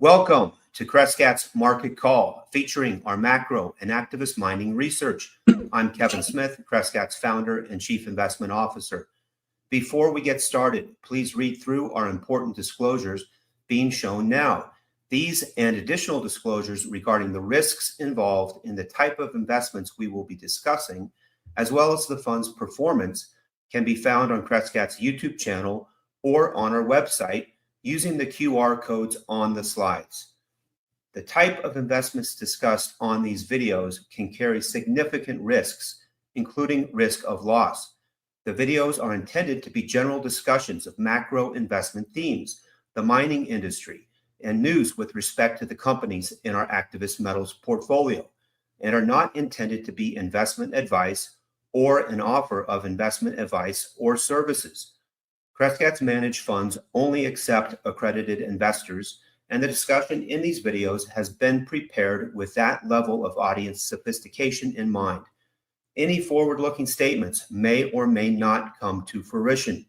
Welcome to Crescat's Market Call, featuring our macro and activist mining research. I'm Kevin Smith, Crescat's founder and chief investment officer. Before we get started, please read through our important disclosures being shown now. These and additional disclosures regarding the risks involved in the type of investments we will be discussing, as well as the fund's performance, can be found on Crescat's YouTube channel or on our website using the QR codes on the slides. The type of investments discussed on these videos can carry significant risks, including risk of loss. The videos are intended to be general discussions of macro investment themes, the mining industry, and news with respect to the companies in our activist metals portfolio, and are not intended to be investment advice or an offer of investment advice or services. Crescat's managed funds only accept accredited investors, and the discussion in these videos has been prepared with that level of audience sophistication in mind. Any forward-looking statements may or may not come to fruition.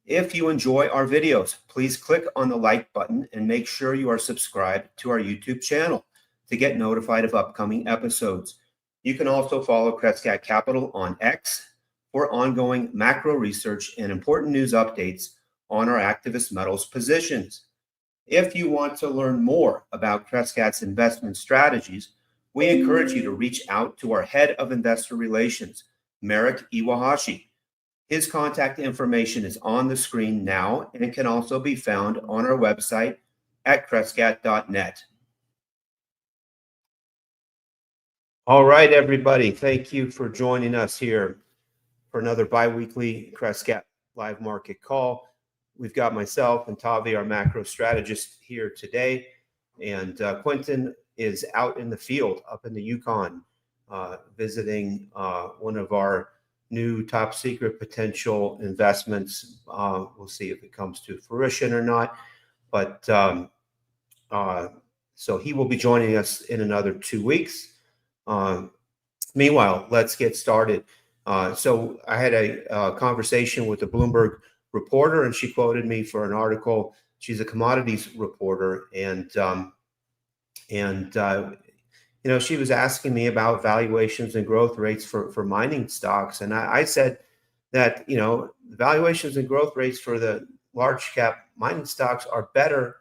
If you enjoy our videos, please click on the like button and make sure you are subscribed to our YouTube channel to get notified of upcoming episodes. You can also follow Crescat Capital on X for ongoing macro research and important news updates on our activist metals positions. If you want to learn more about Crescat's investment strategies, we encourage you to reach out to our head of investor relations, Merrick Iwahashi. His contact information is on the screen now and can also be found on our website at crescat.net. All right, everybody. Thank you for joining us here for another bi-weekly Crescat live market call. We've got myself and Tavi, our macro strategist, here today, and Quentin is out in the field up in the Yukon visiting one of our new top secret potential investments. We'll see if it comes to fruition or not, but so he will be joining us in another 2 weeks. Meanwhile, let's get started. So I had a conversation with a Bloomberg reporter, and she quoted me for an article. She's a commodities reporter, and she was asking me about valuations and growth rates for mining stocks, and I said that valuations and growth rates for the large cap mining stocks are better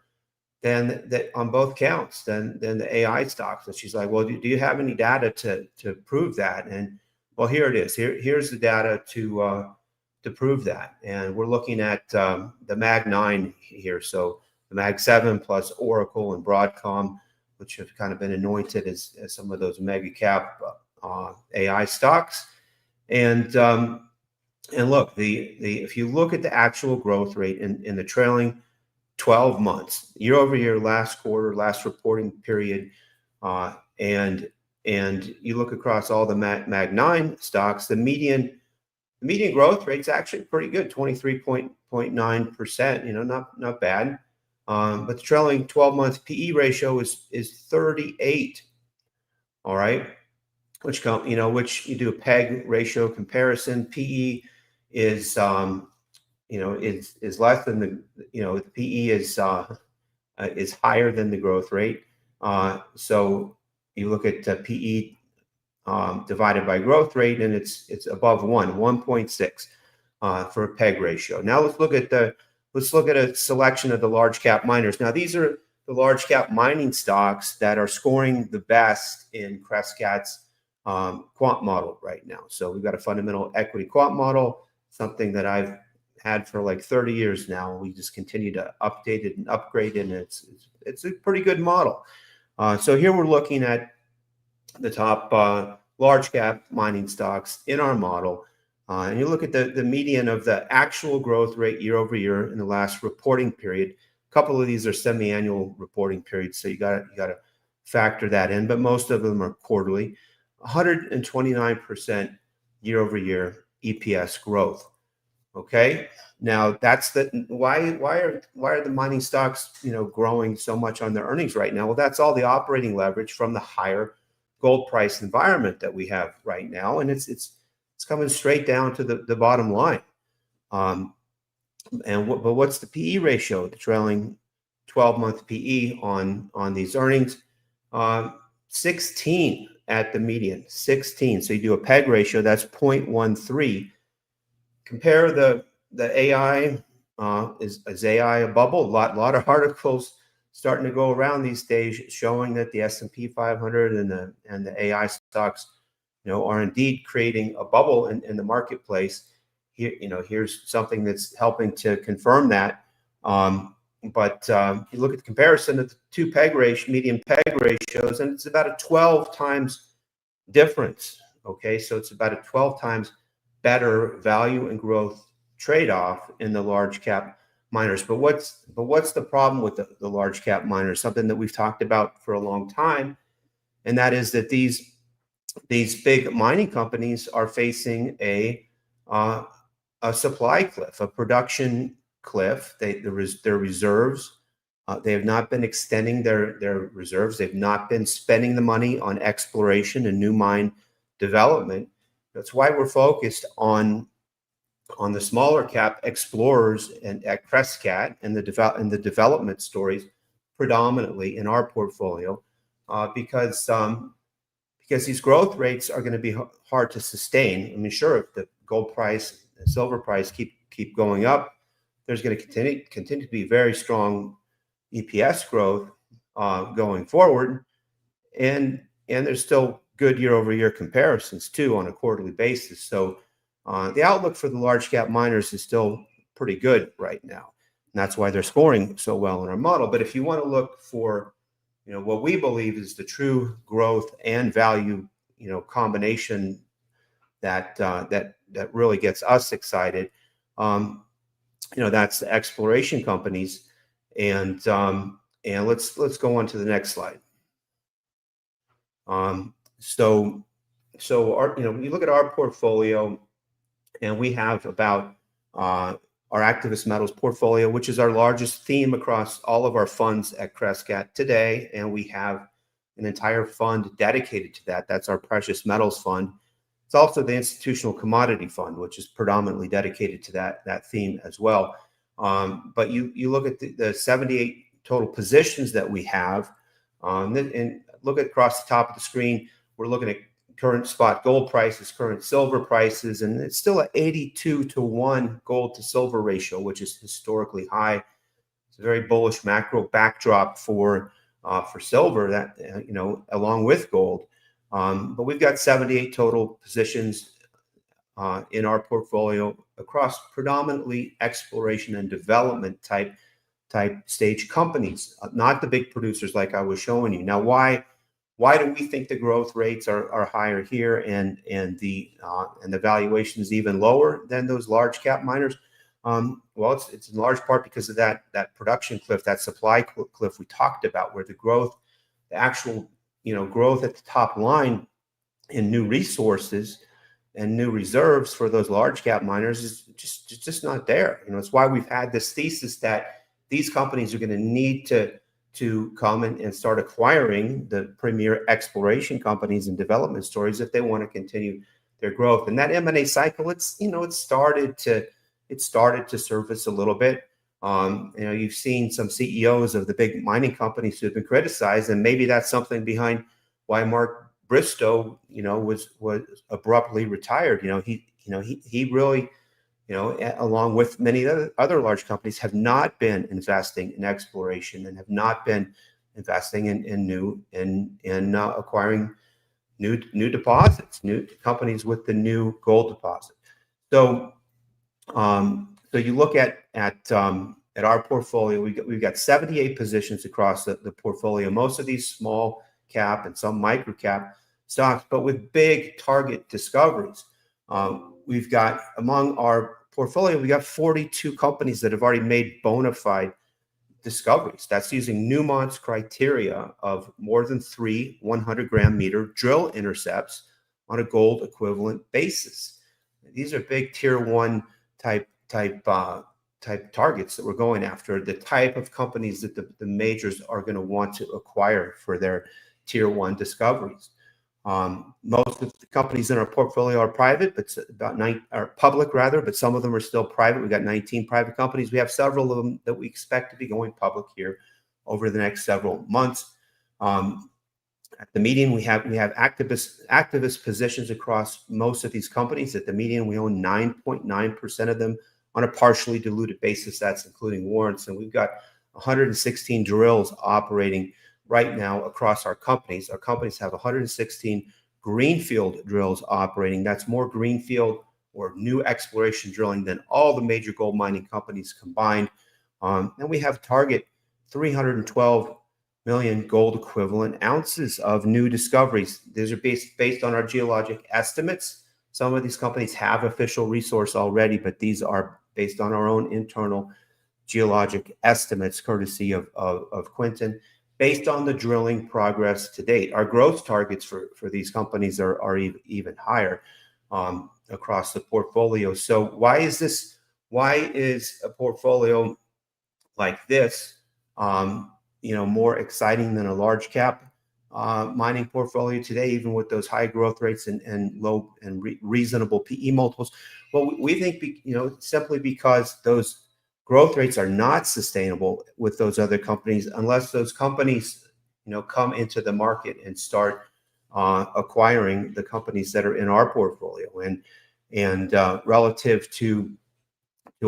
than that on both counts than the AI stocks. And she's like, well, do you have any data to prove that? And well, here it is. Here's the data to prove that. And we're looking at the Mag 9 here. So the Mag 7 plus Oracle and Broadcom, which have kind of been anointed as some of those mega cap AI stocks. And look, if you look at the actual growth rate in the trailing 12 months, year over year, last quarter, last reporting period, and you look across all the Mag 9 stocks, the median growth rate is actually pretty good, 23.9%. Not bad. But the trailing 12-month PE ratio is 38. All right, which you do a PEG ratio comparison. PE is is less than the the PE is higher than the growth rate. So you look at PE divided by growth rate, and it's above 1.6 for a PEG ratio. Now let's look at a selection of the large cap miners. Now these are the large cap mining stocks that are scoring the best in Crescat's quant model right now. So we've got a fundamental equity quant model, something that I've had for like 30 years now. We just continue to update it and upgrade it, and it's a pretty good model. So here we're looking at the top large cap mining stocks in our model, and you look at the median of the actual growth rate year over year in the last reporting period. A couple of these are semi-annual reporting periods, so you got to factor that in, but most of them are quarterly. 129% year over year EPS growth. Okay, now that's why are the mining stocks growing so much on their earnings right now? Well, that's all the operating leverage from the higher gold price environment that we have right now, and it's coming straight down to the bottom line. But what's the PE ratio? The trailing 12-month PE on these earnings. 16 at the median, 16. So you do a PEG ratio, that's 0.13. Compare the AI. Is AI a bubble? A lot of articles starting to go around these days showing that the S&P 500 and the AI stocks, are indeed creating a bubble in the marketplace. Here, here's something that's helping to confirm that. But you look at the comparison of the two median PEG ratios, and it's about a 12 times difference. Okay, so it's about a 12 times better value and growth trade-off in the large cap miners. But what's the problem with the large cap miners? Something that we've talked about for a long time, and that is that these big mining companies are facing a supply cliff, a production cliff. Their reserves, they have not been extending their reserves. They've not been spending the money on exploration and new mine development. That's why we're focused on the smaller cap explorers and at Crescat and the development stories predominantly in our portfolio, because these growth rates are going to be hard to sustain. I mean, sure, if the gold price and silver price keep going up, there's going to continue to be very strong EPS growth going forward, and there's still good year-over-year comparisons too on a quarterly basis. So the outlook for the large cap miners is still pretty good right now, and that's why they're scoring so well in our model. But if you want to look for what we believe is the true growth and value combination that really gets us excited, that's the exploration companies. And let's go on to the next slide. So our, you look at our portfolio, and we have about our activist metals portfolio, which is our largest theme across all of our funds at Crescat today, and we have an entire fund dedicated to that. That's our precious metals fund. It's also the institutional commodity fund, which is predominantly dedicated to that theme as well. But you look at the 78 total positions that we have, and look at across the top of the screen. We're looking at current spot gold prices, current silver prices, and it's still at 82-to-1 gold to silver ratio, which is historically high. It's a very bullish macro backdrop for silver, that along with gold. But we've got 78 total positions in our portfolio across predominantly exploration and development type stage companies, not the big producers like I was showing you. Now, why do we think the growth rates are higher here and the valuations even lower than those large cap miners? Well, it's in large part because of that production cliff, that supply cliff we talked about, where the actual growth at the top line in new resources and new reserves for those large cap miners is just not there. It's why we've had this thesis that these companies are going to need to come and start acquiring the premier exploration companies and development stories if they want to continue their growth. And that M&A cycle, it started to surface a little bit. You've seen some CEOs of the big mining companies who have been criticized, and maybe that's something behind why Mark Bristow, was abruptly retired. He really, along with many other large companies, have not been investing in exploration and have not been investing in acquiring new deposits, new companies with the new gold deposit. So you look at our portfolio. We've got 78 positions across the portfolio. Most of these small cap and some micro cap stocks, but with big target discoveries. We've got, among our portfolio, we got 42 companies that have already made bona fide discoveries. That's using Newmont's criteria of more than 3 100-gram meter drill intercepts on a gold equivalent basis. These are big tier one type targets that we're going after, the type of companies that the majors are going to want to acquire for their tier one discoveries. Most of the companies in our portfolio are private, but are public rather, but some of them are still private. We've got 19 private companies. We have several of them that we expect to be going public here over the next several months. At the median, we have activist positions across most of these companies. At the median, we own 9.9% of them on a partially diluted basis. That's including warrants, and we've got 116 drills operating right now across our companies. Our companies have 116 greenfield drills operating. That's more greenfield or new exploration drilling than all the major gold mining companies combined. And we have target 312 million gold equivalent ounces of new discoveries. These are based on our geologic estimates. Some of these companies have official resource already, but these are based on our own internal geologic estimates, courtesy of Quinton, based on the drilling progress to date. Our growth targets for these companies are even higher across the portfolio. So why is a portfolio like this more exciting than a large cap mining portfolio today, even with those high growth rates and low and reasonable PE multiples? Well, we think simply because those growth rates are not sustainable with those other companies unless those companies come into the market and start acquiring the companies that are in our portfolio. And relative to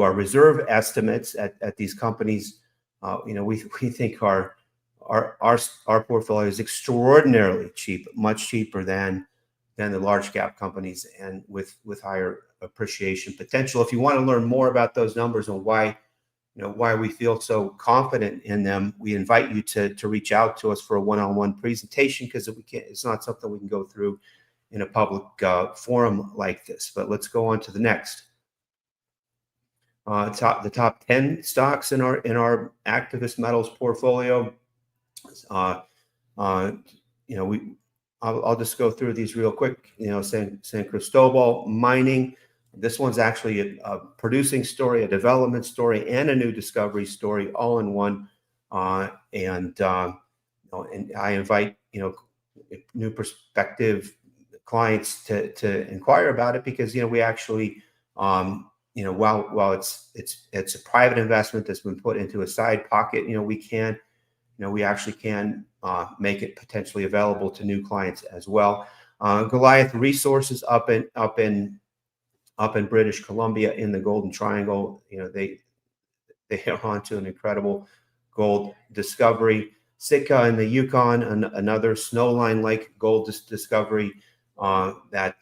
our reserve estimates at these companies, we think our portfolio is extraordinarily cheap, much cheaper than the large cap companies, and with higher appreciation potential. If you want to learn more about those numbers and why we feel so confident in them, we invite you to reach out to us for a one-on-one presentation, because it's not something we can go through in a public forum like this. But let's go on to the next. The top 10 stocks in our activist metals portfolio. I'll just go through these real quick. San Cristobal Mining. This one's actually a producing story, a development story, and a new discovery story, all in one. And I invite new prospective clients to inquire about it, because we actually while it's a private investment that's been put into a side pocket, we actually can make it potentially available to new clients as well. Goliath Resources up in British Columbia in the Golden Triangle. They are onto an incredible gold discovery. Sitka in the Yukon, another Snowline Lake gold discovery that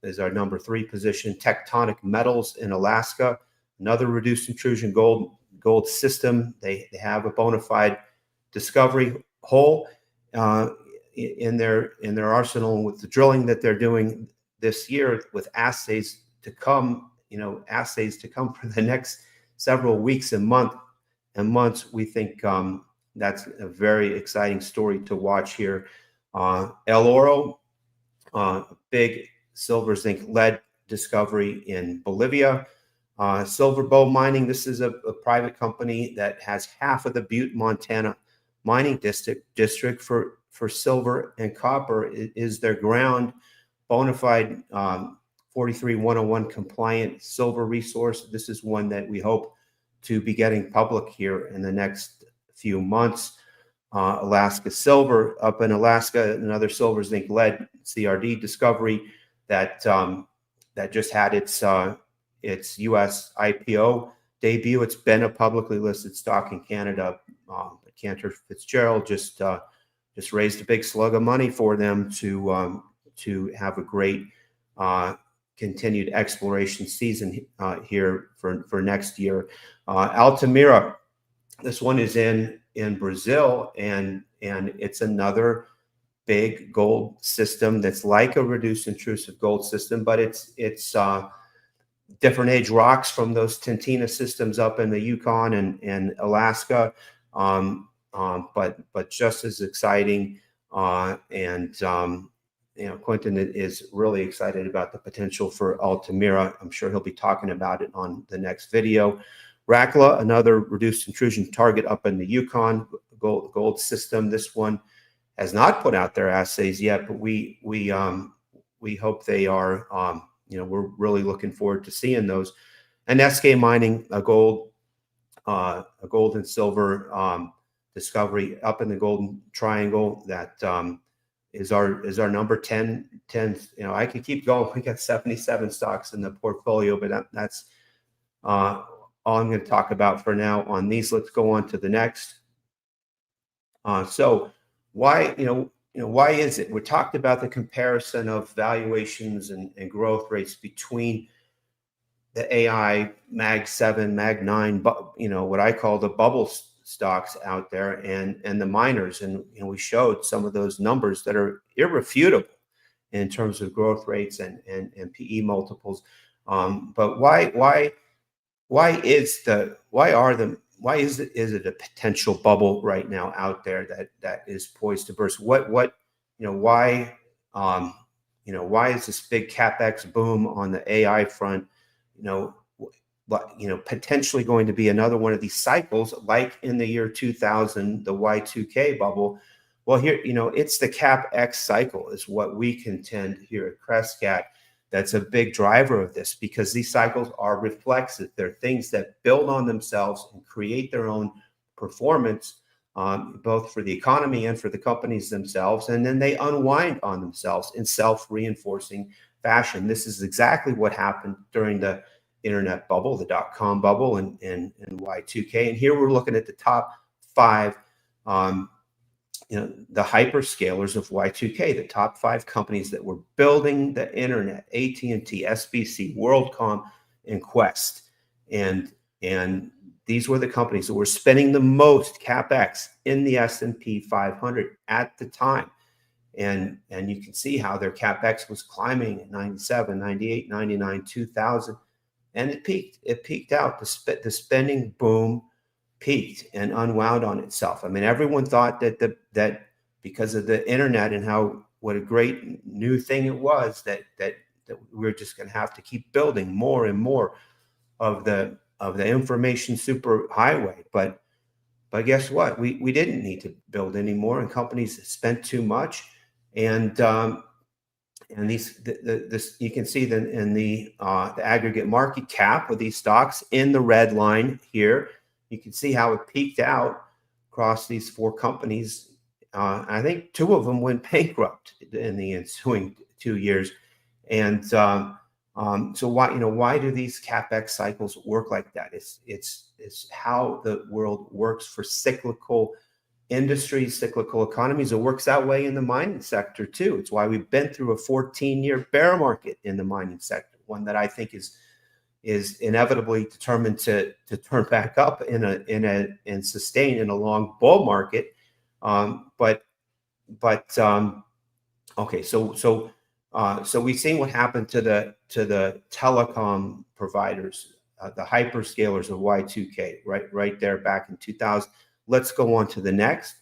is our number 3 position. Tectonic Metals in Alaska, another reduced intrusion gold system. They have a bona fide discovery hole in their arsenal with the drilling that they're doing this year, with assays to come for the next several weeks and months. We think that's a very exciting story to watch here. El Oro, big silver, zinc, lead discovery in Bolivia. Silver Bow Mining, this is a private company that has half of the Butte, Montana mining district for silver and copper. It is their ground, bona fide 43-101 compliant silver resource. This is one that we hope to be getting public here in the next few months. Alaska Silver up in Alaska, another silver, zinc, lead CRD discovery that just had its U.S. IPO debut. It's been a publicly listed stock in Canada. Cantor Fitzgerald just raised a big slug of money for them to have a great continued exploration season here for next year. Altamira, this one is in Brazil, and it's another big gold system that's like a reduced intrusive gold system, but it's different age rocks from those Tintina systems up in the Yukon and Alaska, but just as exciting. Quentin is really excited about the potential for Altamira. I'm sure he'll be talking about it on the next video. Rakla, another reduced intrusion target up in the Yukon gold system. This one has not put out their assays yet, but we hope they are. We're really looking forward to seeing those. And SK Mining, a gold and silver Discovery up in the golden triangle. That is our number 10. I could keep going. We got 77 stocks in the portfolio, but that's all I'm going to talk about for now on these. Let's go on to the next. So why, why is it? We talked about the comparison of valuations and growth rates between the AI Mag 7, Mag 9, what I call the bubble stocks out there, and the miners. And we showed some of those numbers that are irrefutable in terms of growth rates and PE multiples. But why is it a potential bubble right now out there that is poised to burst? Why is this big CapEx boom on the AI front, potentially going to be another one of these cycles like in the year 2000, the Y2K bubble? Well, here, it's the CapEx cycle is what we contend here at Crescat. That's a big driver of this, because these cycles are reflexive. They're things that build on themselves and create their own performance, both for the economy and for the companies themselves. And then they unwind on themselves in self-reinforcing fashion. This is exactly what happened during the internet bubble, the dot-com bubble, and Y2K. And here we're looking at the top 5, the hyperscalers of Y2K, the top 5 companies that were building the internet: AT&T, SBC, WorldCom, and Quest. And these were the companies that were spending the most CapEx in the S&P 500 at the time. And you can see how their CapEx was climbing in 97, 98, 99, 2000. And it peaked. It peaked out. The spending boom peaked and unwound on itself. I mean, everyone thought that because of the internet and what a great new thing it was, that we're just going to have to keep building more and more of the information superhighway. But guess what? We didn't need to build anymore, and companies spent too much. And this you can see in the aggregate market cap of these stocks in the red line here. You can see how it peaked out across these 4 companies. I think 2 of them went bankrupt in the ensuing 2 years. And so why do these CapEx cycles work like that? It's how the world works for cyclical industries, cyclical economies. It works that way in the mining sector too. It's why we've been through a 14-year bear market in the mining sector, one that I think is inevitably determined to turn back up and sustain in a long bull market. Okay, so we've seen what happened to the telecom providers, the hyperscalers of Y2K, right there back in 2000. Let's go on to the next.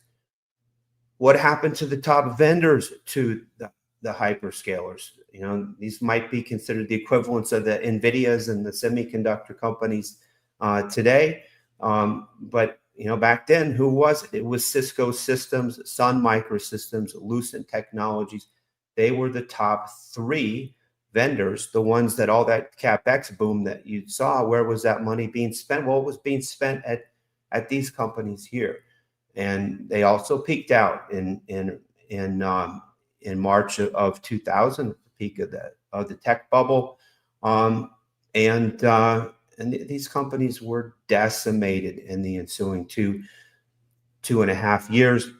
What happened to the top vendors to the hyperscalers? These might be considered the equivalents of the NVIDIAs and the semiconductor companies today. But back then, who was it? It was Cisco Systems, Sun Microsystems, Lucent Technologies. They were the top 3 vendors, the ones that all that CapEx boom that you saw. Where was that money being spent? Well, it was being spent at these companies here. And they also peaked out in March of 2000, at the peak of the tech bubble, and these companies were decimated in the ensuing 2.5 years.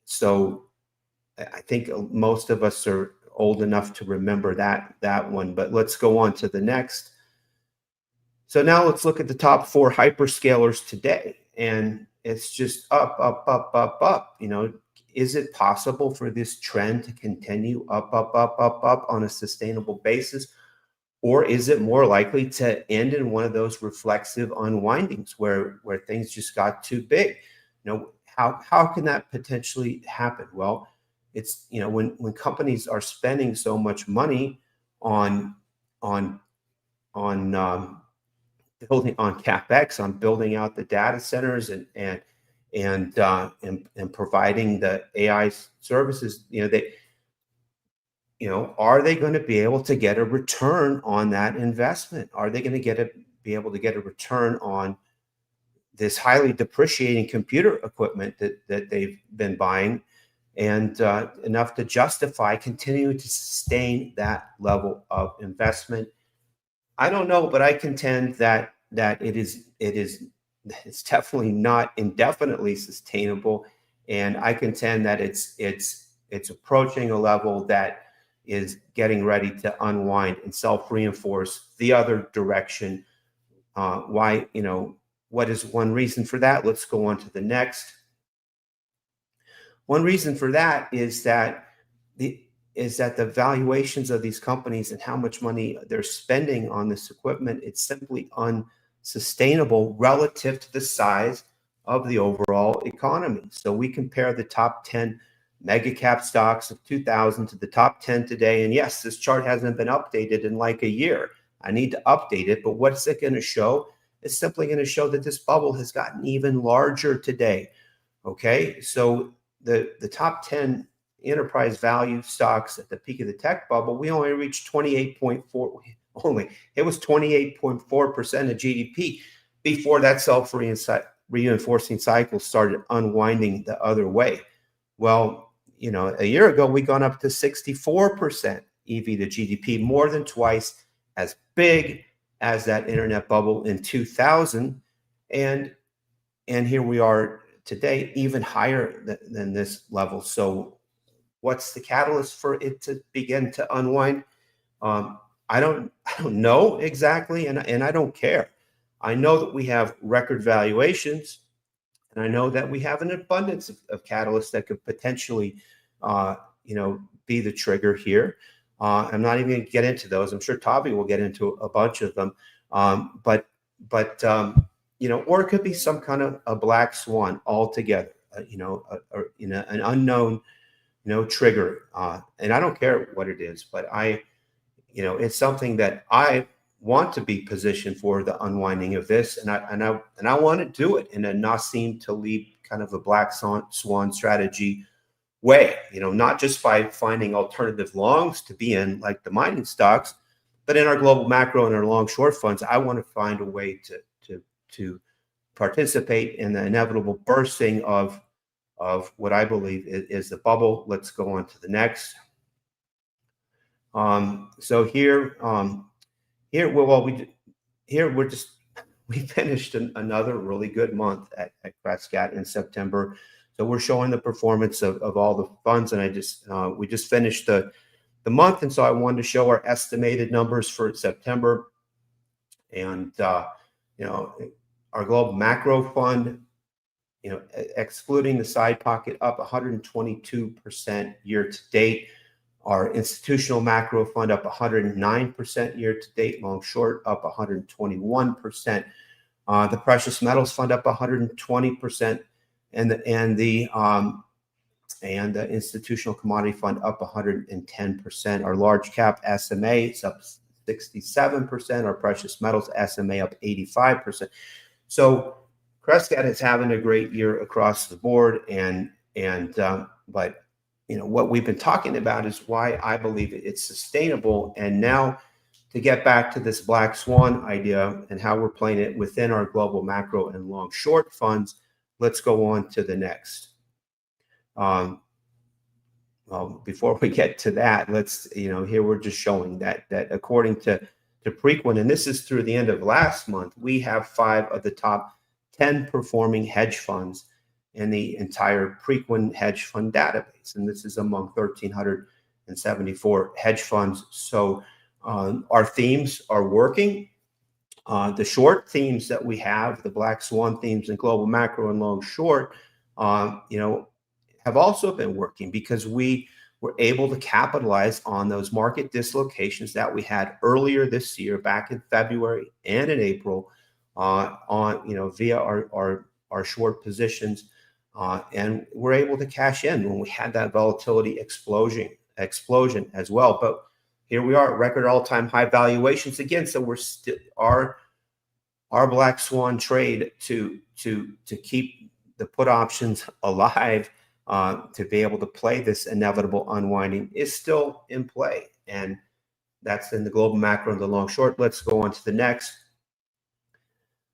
So I think most of us are old enough to remember that one. But let's go on to the next. So now let's look at the top 4 hyperscalers today, and it's just up, up, up, up, up. Is it possible for this trend to continue up, up, up, up, up on a sustainable basis? Or is it more likely to end in one of those reflexive unwindings where things just got too big? How can that potentially happen? Well, it's, when companies are spending so much money on building on CapEx, on building out the data centers and providing the AI services, are they going to be able to get a return on that investment? Are they going to be able to get a return on this highly depreciating computer equipment that they've been buying, and enough to justify continuing to sustain that level of investment. I don't know, but I contend that it's definitely not indefinitely sustainable, and I contend that it's approaching a level that is getting ready to unwind and self-reinforce the other direction. Why, what is one reason for that? Let's go on to the next. One reason for that is that the valuations of these companies and how much money they're spending on this equipment, it's simply unsustainable relative to the size of the overall economy. So we compare the top 10 mega cap stocks of 2000 to the top 10 today. And yes, this chart hasn't been updated in like a year. I need to update it, but what's it going to show? It's simply going to show that this bubble has gotten even larger today. Okay, so the top 10 enterprise value stocks at the peak of the tech bubble, we only reached 28.4. It was 28.4% of GDP before that self-reinforcing cycle started unwinding the other way. Well, a year ago we gone up to 64% EV to GDP, more than twice as big as that internet bubble in 2000, and here we are today, even higher than this level. So what's the catalyst for it to begin to unwind? I don't know exactly, and I don't care. I know that we have record valuations, and I know that we have an abundance of catalysts that could potentially, be the trigger here. I'm not even going to get into those. I'm sure Tavi will get into a bunch of them. But or it could be some kind of a black swan altogether. An unknown, trigger. And I don't care what it is, but it's something that I want to be positioned for the unwinding of this, and I want to do it in a Nassim Taleb kind of a black swan strategy way. Not just by finding alternative longs to be in, like the mining stocks, but in our global macro and our long short funds. I want to find a way to participate in the inevitable bursting of what I believe is the bubble. Let's go on to the next. So here, we finished another really good month at Crescat in September. So we're showing the performance of all the funds, and we just finished the month, and so I wanted to show our estimated numbers for September. And our global macro fund, excluding the side pocket, up 122% year to date. Our institutional macro fund up 109% year to date. Long short up 121%. The precious metals fund up 120%, and the institutional commodity fund up 110%. Our large cap SMA is up 67%. Our precious metals SMA up 85%. So Crescat is having a great year across the board, but what we've been talking about is why I believe it's sustainable. And now, to get back to this black swan idea and how we're playing it within our global macro and long short funds, let's go on to the next. Well, before we get to that, here we're just showing that according to Preqin, and this is through the end of last month, we have 5 of the top 10 performing hedge funds in the entire Preqin hedge fund database, and this is among 1,374 hedge funds. So our themes are working. The short themes that we have, the black swan themes in global macro and long short, have also been working, because we were able to capitalize on those market dislocations that we had earlier this year, back in February and in April, via our short positions, and we're able to cash in when we had that volatility explosion as well. But here we are at record all-time high valuations again. So we're still our black swan trade to keep the put options alive, to be able to play this inevitable unwinding, is still in play, and that's in the global macro and the long short. Let's go on to the next.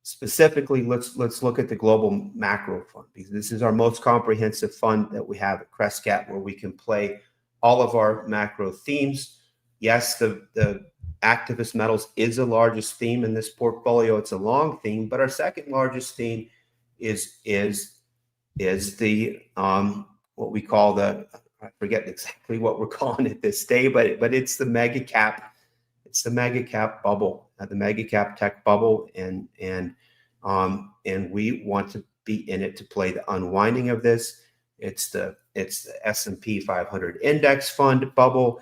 Specifically, let's look at the global macro fund, because this is our most comprehensive fund that we have at Crescat, where we can play all of our macro themes. Yes, the activist metals is the largest theme in this portfolio. It's a long theme, but our second largest theme is the what we call the, I forget exactly what we're calling it this day, but it's the mega cap. It's the mega cap bubble, the mega cap tech bubble, and we want to be in it to play the unwinding of this. It's the S&P 500 index fund bubble.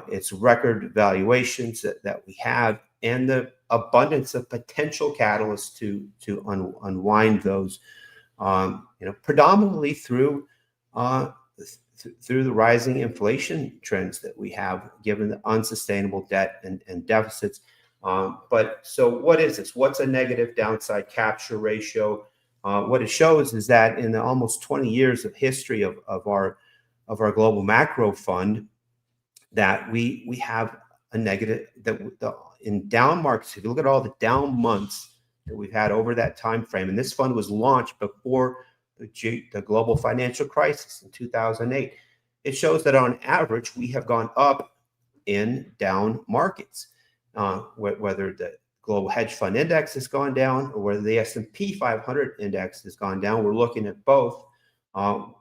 It's record valuations that we have, and the abundance of potential catalysts to unwind those. Predominantly through the rising inflation trends that we have, given the unsustainable debt and deficits. But so what is this? What's a negative downside capture ratio? What it shows is that in the almost 20 years of history of our global macro fund, that we have a negative, that in down markets, if you look at all the down months that we've had over that time frame, and this fund was launched before the global financial crisis in 2008, it shows that on average we have gone up in down markets, whether the global hedge fund index has gone down or whether the S&P 500 index has gone down. We're looking at both. On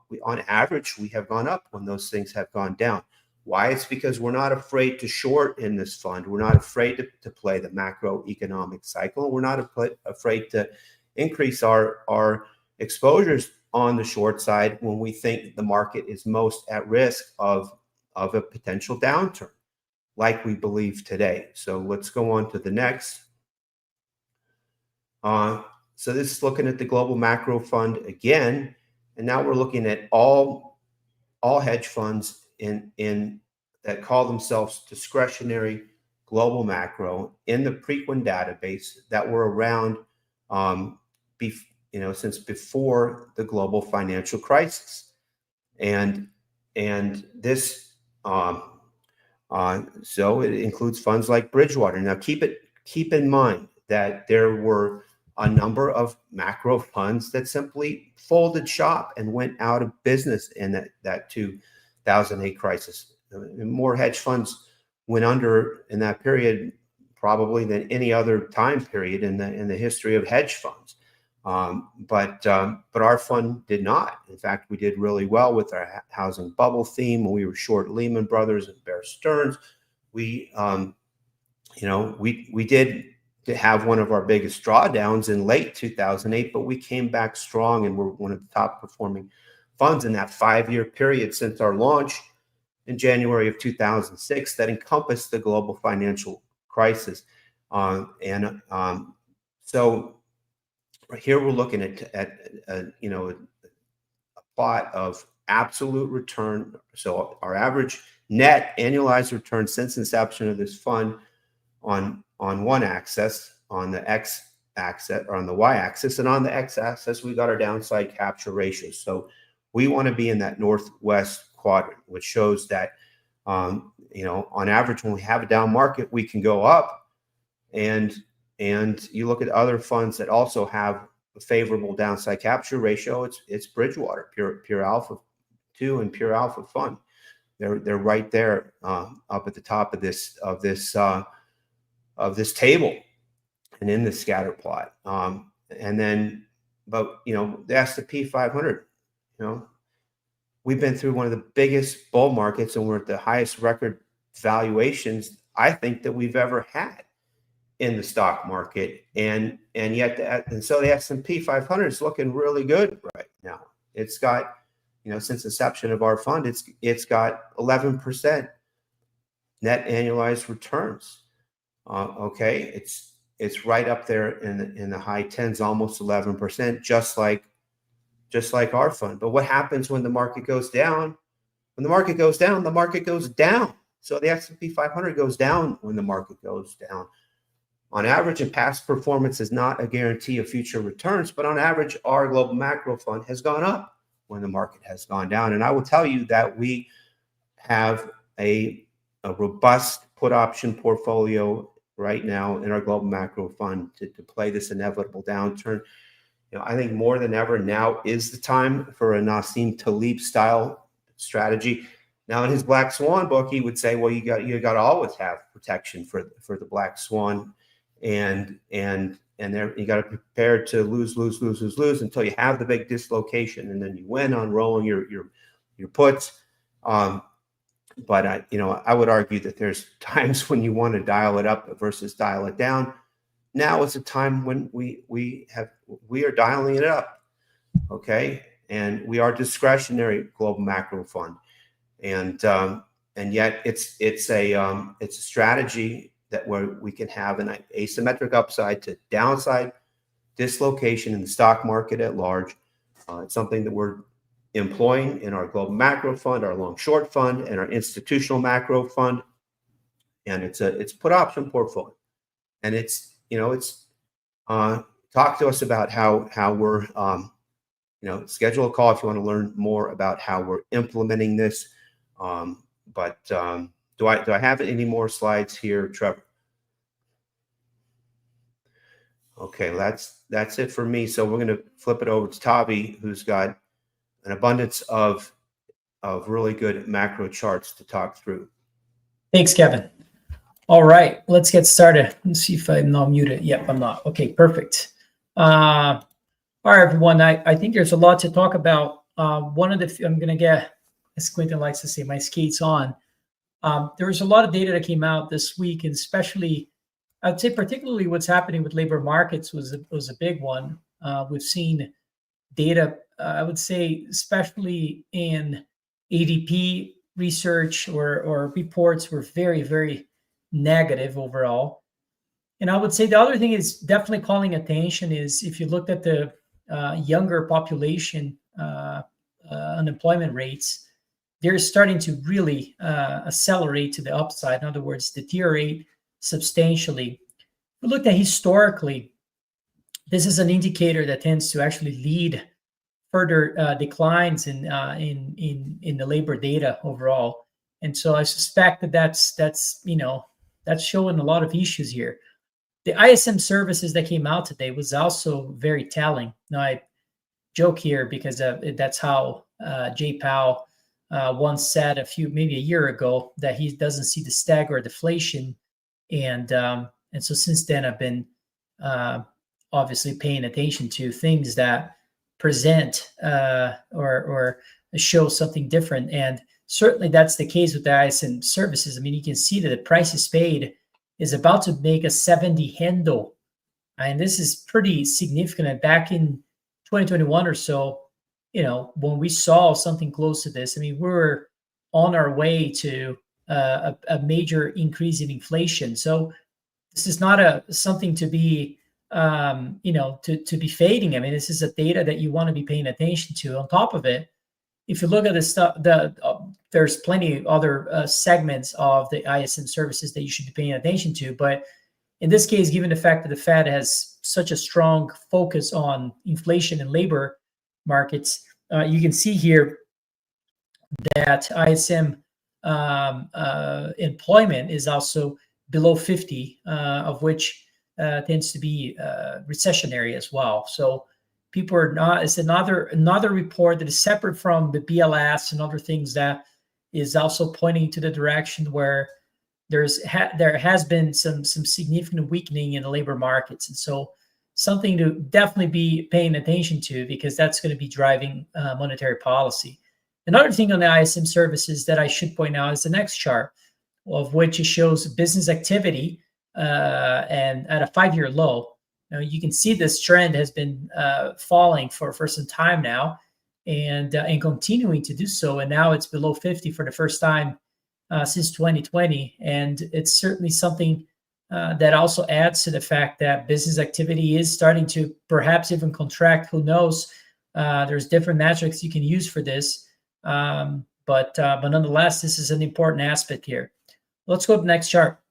average, we have gone up when those things have gone down. Why? It's because we're not afraid to short in this fund. We're not afraid to play the macroeconomic cycle. We're not afraid to increase our exposures on the short side when we think the market is most at risk of a potential downturn, like we believe today. So let's go on to the next. So this is looking at the global macro fund again, and now we're looking at all hedge funds in that call themselves discretionary global macro in the Preqin database that were around since before the global financial crisis, and this so it includes funds like Bridgewater. Now keep in mind that there were a number of macro funds that simply folded shop and went out of business in that 2008 crisis. More hedge funds went under in that period probably than any other time period in the history of hedge funds. But our fund did not. In fact, we did really well with our housing bubble theme. When we were short Lehman Brothers and Bear Stearns, we did have one of our biggest drawdowns in late 2008, but we came back strong and were one of the top performing funds in that 5-year period since our launch in January of 2006 that encompassed the global financial crisis. So here we're looking at a plot of absolute return. So our average net annualized return since inception of this fund on one axis, on the X axis, or on the Y axis, and on the X axis, we got our downside capture ratio. So we want to be in that northwest quadrant, which shows that, on average, when we have a down market, we can go up. And you look at other funds that also have a favorable downside capture ratio. It's Bridgewater, Pure Alpha 2 and Pure Alpha Fund. They're right there up at the top of this table and in the scatter plot. But the S&P 500, we've been through one of the biggest bull markets, and we're at the highest record valuations I think that we've ever had in the stock market, and so the S&P 500 is looking really good right now. It's got, since inception of our fund, it's got 11% net annualized returns. Okay, it's right up there in the high 10s, almost 11%, just like our fund. But what happens when the market goes down? When the market goes down, the market goes down. So the S&P 500 goes down when the market goes down. On average, and past performance is not a guarantee of future returns, but on average, our global macro fund has gone up when the market has gone down. And I will tell you that we have a robust put option portfolio right now in our global macro fund to play this inevitable downturn. I think more than ever now is the time for a Nassim Taleb style strategy. Now, in his Black Swan book, he would say, well, you got to always have protection for the Black Swan, and there you got to prepare to lose until you have the big dislocation, and then you win on rolling your puts. But I would argue that there's times when you want to dial it up versus dial it down. Now is a time when we are dialing it up, okay, and we are discretionary global macro fund, and yet it's a strategy that where we can have an asymmetric upside to downside dislocation in the stock market at large. It's something that we're employing in our global macro fund, our long short fund, and our institutional macro fund, and it's put option portfolio, and talk to us about how we're schedule a call if you want to learn more about how we're implementing this. Do I have any more slides here, Trevor? Okay, that's it for me. So we're going to flip it over to Tavi, who's got an abundance of really good macro charts to talk through. Thanks, Kevin. All right, let's get started. Let's see if I'm not muted. Yep, I'm not. Okay, perfect. All right, everyone. I think there's a lot to talk about. I'm going to get, as Quentin likes to say, my skates on. There was a lot of data that came out this week, and especially, I'd say particularly what's happening with labor markets was a big one. We've seen data, I would say, especially in ADP research or reports were very, very negative overall. And I would say the other thing is definitely calling attention is if you looked at the younger population unemployment rates, they're starting to really accelerate to the upside. In other words, deteriorate substantially. If we looked at historically, this is an indicator that tends to actually lead further declines in the labor data overall. And so I suspect that that's showing a lot of issues here. The ISM services that came out today was also very telling. Now I joke here because that's how Jay Powell once said maybe a year ago that he doesn't see the staggered deflation, and so since then I've been obviously paying attention to things that present or show something different, and certainly that's the case with the ISM services. I mean, you can see that the prices paid is about to make a 70 handle, and this is pretty significant. And back in 2021 or so, when we saw something close to this, I mean, we were on our way to a major increase in inflation. So this is not something to be to be fading. I mean, this is a data that you want to be paying attention to. On top of it, if you look at this stuff, there's plenty of other segments of the ISM services that you should be paying attention to. But in this case, given the fact that the Fed has such a strong focus on inflation and labor markets, you can see here that ISM employment is also below 50, of which tends to be recessionary as well. So people are not. It's another report that is separate from the BLS and other things that is also pointing to the direction where there has been some significant weakening in the labor markets, and so something to definitely be paying attention to because that's going to be driving monetary policy. Another thing on the ISM services that I should point out is the next chart, of which it shows business activity and at a 5-year low. Now you can see this trend has been falling for some time now, and continuing to do so. And now it's below 50 for the first time since 2020, and it's certainly something that also adds to the fact that business activity is starting to perhaps even contract. Who knows? There's different metrics you can use for this, but nonetheless, this is an important aspect here. Let's go to the next chart.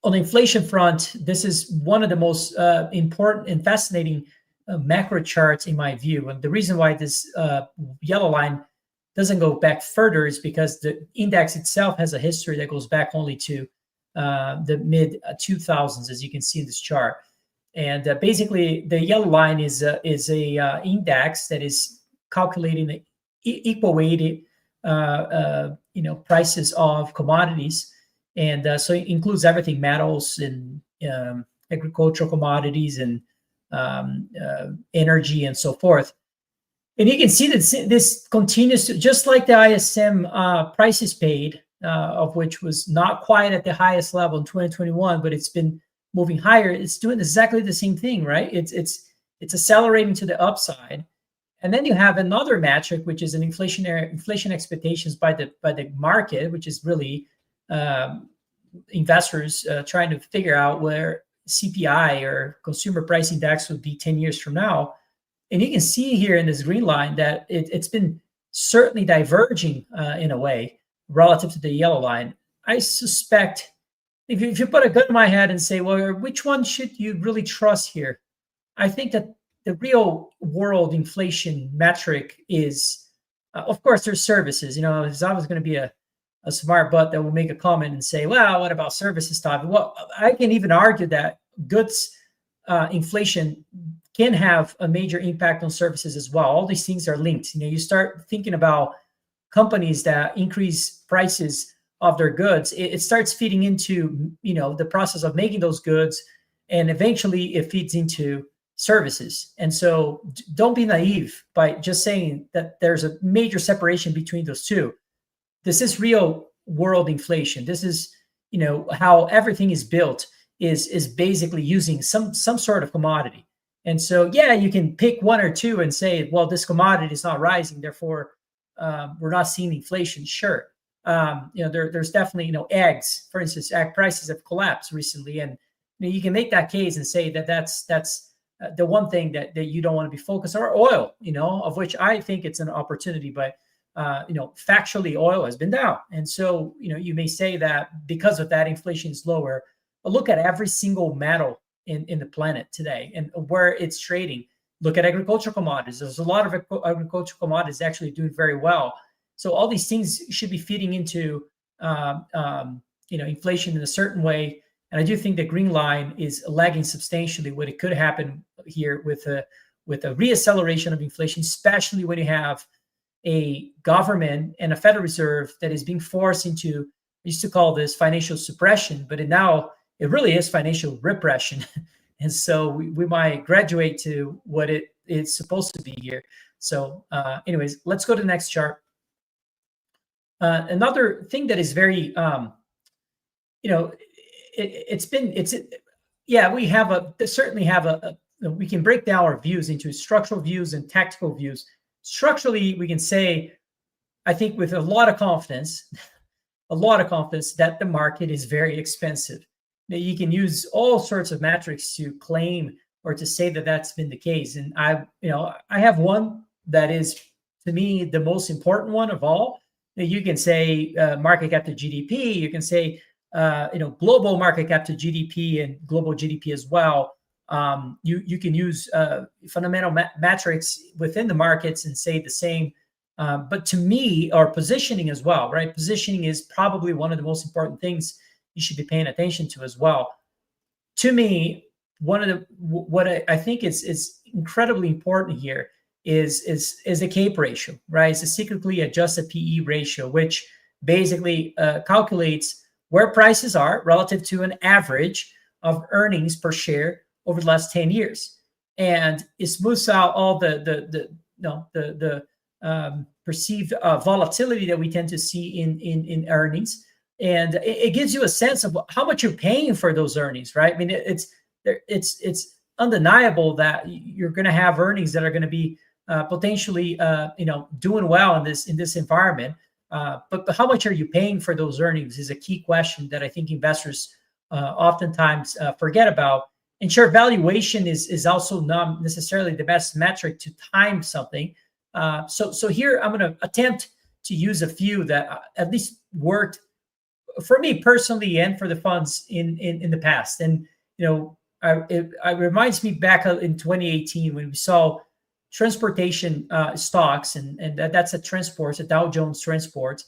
On the inflation front, this is one of the most important and fascinating macro charts in my view. And the reason why this yellow line doesn't go back further is because the index itself has a history that goes back only to the mid 2000s, as you can see in this chart. And basically, the yellow line is a index that is calculating the equal weighted prices of commodities, and so it includes everything: metals and agricultural commodities and energy and so forth. And you can see that this continues to, just like the ISM prices paid, of which was not quite at the highest level in 2021, but it's been moving higher. It's doing exactly the same thing, right? It's accelerating to the upside. And then you have another metric, which is inflation expectations by the market, which is really investors trying to figure out where CPI or consumer price index would be 10 years from now. And you can see here in this green line that it's been certainly diverging in a way relative to the yellow line. I suspect if you put a gun to my head and say, well, which one should you really trust here? I think that the real world inflation metric is, of course, there's services. There's always going to be a smart butt that will make a comment and say, well, what about services, Todd? Well, I can even argue that goods inflation can have a major impact on services as well. All these things are linked. You start thinking about companies that increase prices of their goods, it starts feeding into, the process of making those goods, and eventually it feeds into services. And so don't be naive by just saying that there's a major separation between those two. This is real world inflation. This is, how everything is built is basically using some sort of commodity. And so, yeah, you can pick one or two and say, well, this commodity is not rising, therefore we're not seeing inflation. Sure. There's definitely, eggs, for instance, egg prices have collapsed recently. And you can make that case and say that that's the one thing that you don't want to be focused on, or oil, of which I think it's an opportunity, but factually oil has been down. And so, you may say that because of that, inflation is lower. But look at every single metal in the planet today and where it's trading. Look at agricultural commodities. There's a lot of agricultural commodities actually doing very well. So all these things should be feeding into inflation in a certain way. And I do think the green line is lagging substantially what it could happen here with a reacceleration of inflation, especially when you have a government and a Federal Reserve that is being forced into, we used to call this financial suppression, but it really is financial repression. And so we might graduate to what it's supposed to be here. So anyways, let's go to the next chart. Another thing that is very, we can break down our views into structural views and tactical views. Structurally, we can say, I think with a lot of confidence that the market is very expensive. Now, you can use all sorts of metrics to claim or to say that that's been the case. And I have one that is, to me, the most important one of all. Now, you can say market cap to GDP. You can say global market cap to GDP and global GDP as well. You can use fundamental metrics within the markets and say the same. But to me, or positioning as well, right? Positioning is probably one of the most important things you should be paying attention to as well. To me, what I think is incredibly important here is a CAPE ratio, right? It's a cyclically adjusted PE ratio, which basically calculates where prices are relative to an average of earnings per share over the last 10 years, and it smooths out all the perceived volatility that we tend to see in earnings. And it gives you a sense of how much you're paying for those earnings, right? I mean, it's undeniable that you're going to have earnings that are going to be potentially, doing well in this environment. But how much are you paying for those earnings is a key question that I think investors oftentimes forget about. And sure, valuation is also not necessarily the best metric to time something. So here I'm going to attempt to use a few that at least worked for me personally and for the funds in the past. And it reminds me back in 2018 when we saw transportation stocks, and that's a Dow Jones Transport,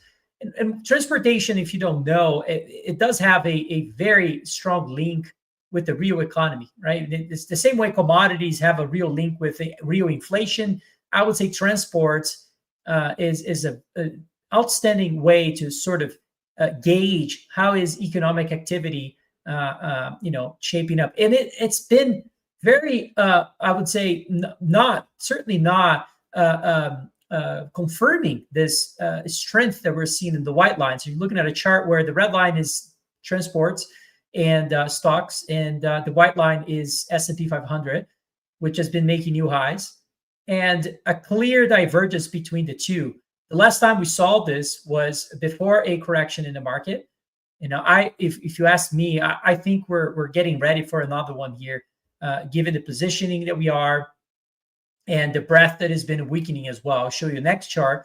And transportation, if you don't know, it does have a very strong link with the real economy, right? It's the same way commodities have a real link with the real inflation. I would say transports is a outstanding way to sort of gauge how is economic activity, shaping up. And it's been very, I would say, certainly not confirming this strength that we're seeing in the white line. So you're looking at a chart where the red line is transports and stocks, and the white line is S&P 500, which has been making new highs, and a clear divergence between the two. The last time we saw this was before a correction in the market. If you ask me, I think we're getting ready for another one here, given the positioning that we are and the breadth that has been weakening as well. I'll show you the next chart.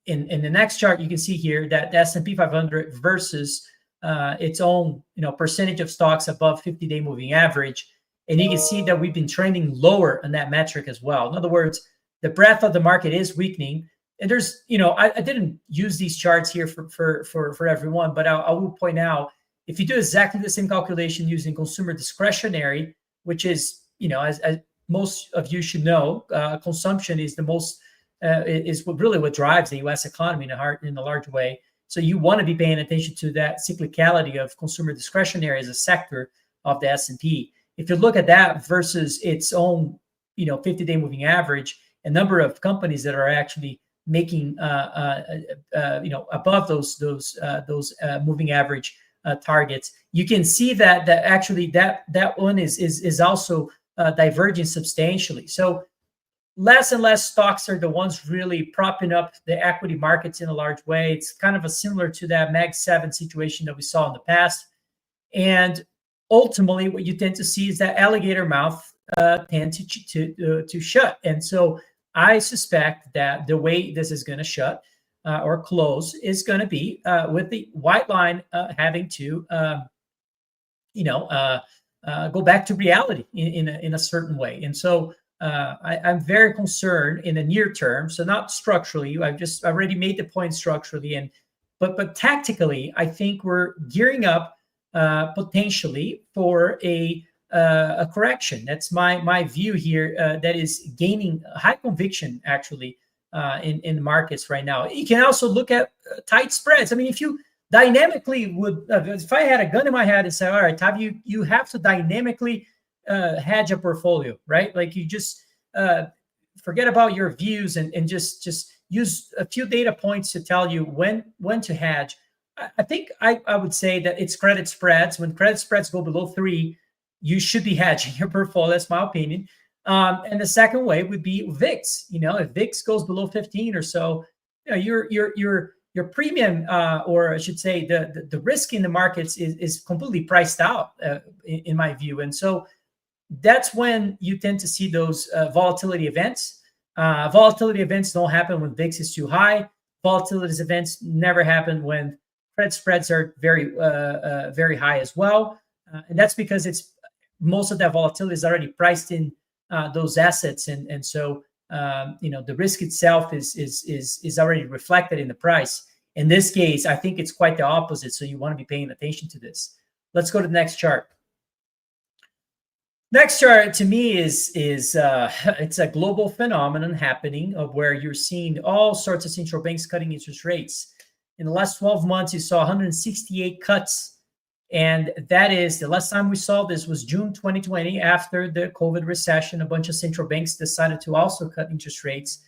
In the next chart, you can see here that the S&P 500 versus its own percentage of stocks above 50-day moving average. And you can see that we've been trending lower on that metric as well. In other words, the breadth of the market is weakening. And there's, I didn't use these charts here for everyone, but I will point out, if you do exactly the same calculation using consumer discretionary, which is, as most of you should know, consumption is the most, is what drives the U.S. economy in a large way. So you want to be paying attention to that cyclicality of consumer discretionary as a sector of the S&P. If you look at that versus its own, 50-day moving average, a number of companies that are actually making, above those moving average targets, you can see that actually that one is also diverging substantially. So less and less stocks are the ones really propping up the equity markets in a large way. It's kind of similar to that Mag 7 situation that we saw in the past. And ultimately, what you tend to see is that alligator mouth tend to shut. And so I suspect that the way this is going to shut or close is going to be with the white line having to, go back to reality in a certain way. And so I'm very concerned in the near term. So not structurally. I've just already made the point structurally, but tactically, I think we're gearing up potentially for a correction. That's my view here. That is gaining high conviction actually in markets right now. You can also look at tight spreads. I mean, if you dynamically would, if I had a gun in my head and say, all right, Tav, you have to dynamically hedge a portfolio, right? Like you just forget about your views and just use a few data points to tell you when to hedge. I think I would say that it's credit spreads. When credit spreads go below 3, you should be hedging your portfolio. That's my opinion. And the second way would be VIX. If VIX goes below 15 or so, your premium, or I should say, the risk in the markets is completely priced out, in my view. And so that's when you tend to see those volatility events. Volatility events don't happen when VIX is too high. Volatility events never happen when credit spreads are very high as well. And that's because most of that volatility is already priced in those assets. And so the risk itself is already reflected in the price. In this case, I think it's quite the opposite. So you want to be paying attention to this. Let's go to the next chart. Next chart to me is it's a global phenomenon happening of where you're seeing all sorts of central banks cutting interest rates. In the last 12 months, you saw 168 cuts. And that is, the last time we saw this was June 2020, after the COVID recession. A bunch of central banks decided to also cut interest rates.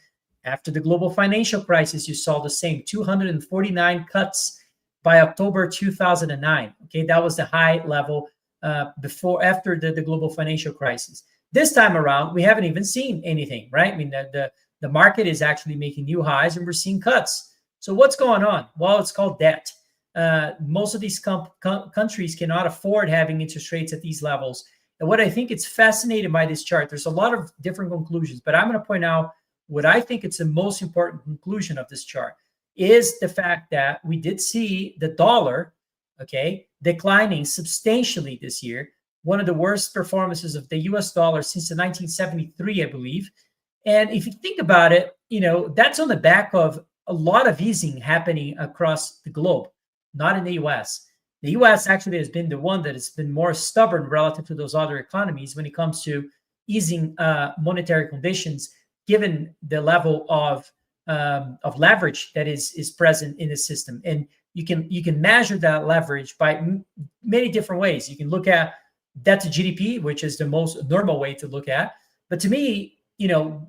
After the global financial crisis, you saw the same 249 cuts by October 2009. Okay, that was the high level after the global financial crisis. This time around, we haven't even seen anything, right? I mean, the market is actually making new highs and we're seeing cuts. So what's going on? Well, it's called debt. Most of these countries cannot afford having interest rates at these levels. And what I think it's fascinating by this chart, there's a lot of different conclusions, but I'm going to point out what I think it's the most important conclusion of this chart is the fact that we did see the dollar, declining substantially this year. One of the worst performances of the US dollar since the 1973, I believe. And if you think about it, that's on the back of a lot of easing happening across the globe, not in the U.S. The U.S. actually has been the one that has been more stubborn relative to those other economies when it comes to easing monetary conditions, given the level of leverage that is present in the system. And you can measure that leverage by many different ways. You can look at debt to GDP, which is the most normal way to look at. But to me,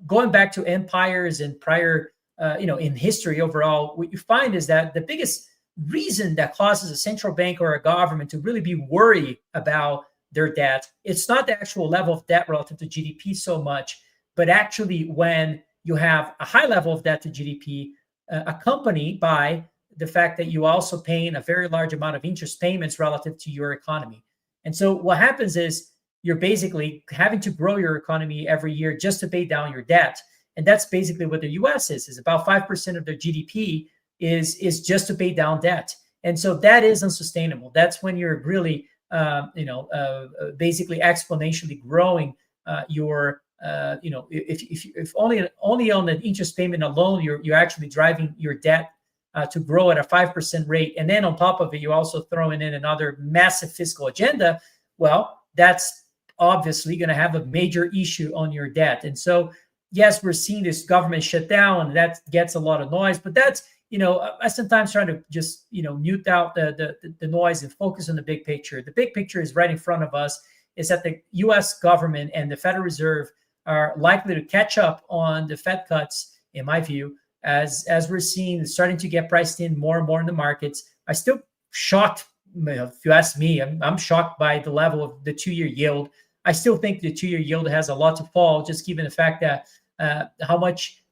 going back to empires and prior, in history overall, what you find is that the biggest reason that causes a central bank or a government to really be worried about their debt, it's not the actual level of debt relative to GDP so much, but actually when you have a high level of debt to GDP, accompanied by the fact that you also paying a very large amount of interest payments relative to your economy. And so what happens is you're basically having to grow your economy every year just to pay down your debt. And that's basically what the US is about 5% of their GDP is just to pay down debt. And so that is unsustainable. That's when you're really, basically exponentially growing your, if only on the interest payment alone, you're actually driving your debt to grow at a 5% rate. And then on top of it, you're also throwing in another massive fiscal agenda. Well, that's obviously going to have a major issue on your debt. And so, yes, we're seeing this government shutdown, and that gets a lot of noise, but that's, I sometimes try to just, mute out the noise and focus on the big picture. The big picture is right in front of us, is that the U.S. government and the Federal Reserve are likely to catch up on the Fed cuts, in my view, as we're seeing starting to get priced in more and more in the markets. I still shocked, if you ask me, I'm shocked by the level of the 2-year yield. I still think the 2-year yield has a lot to fall, just given the fact that how much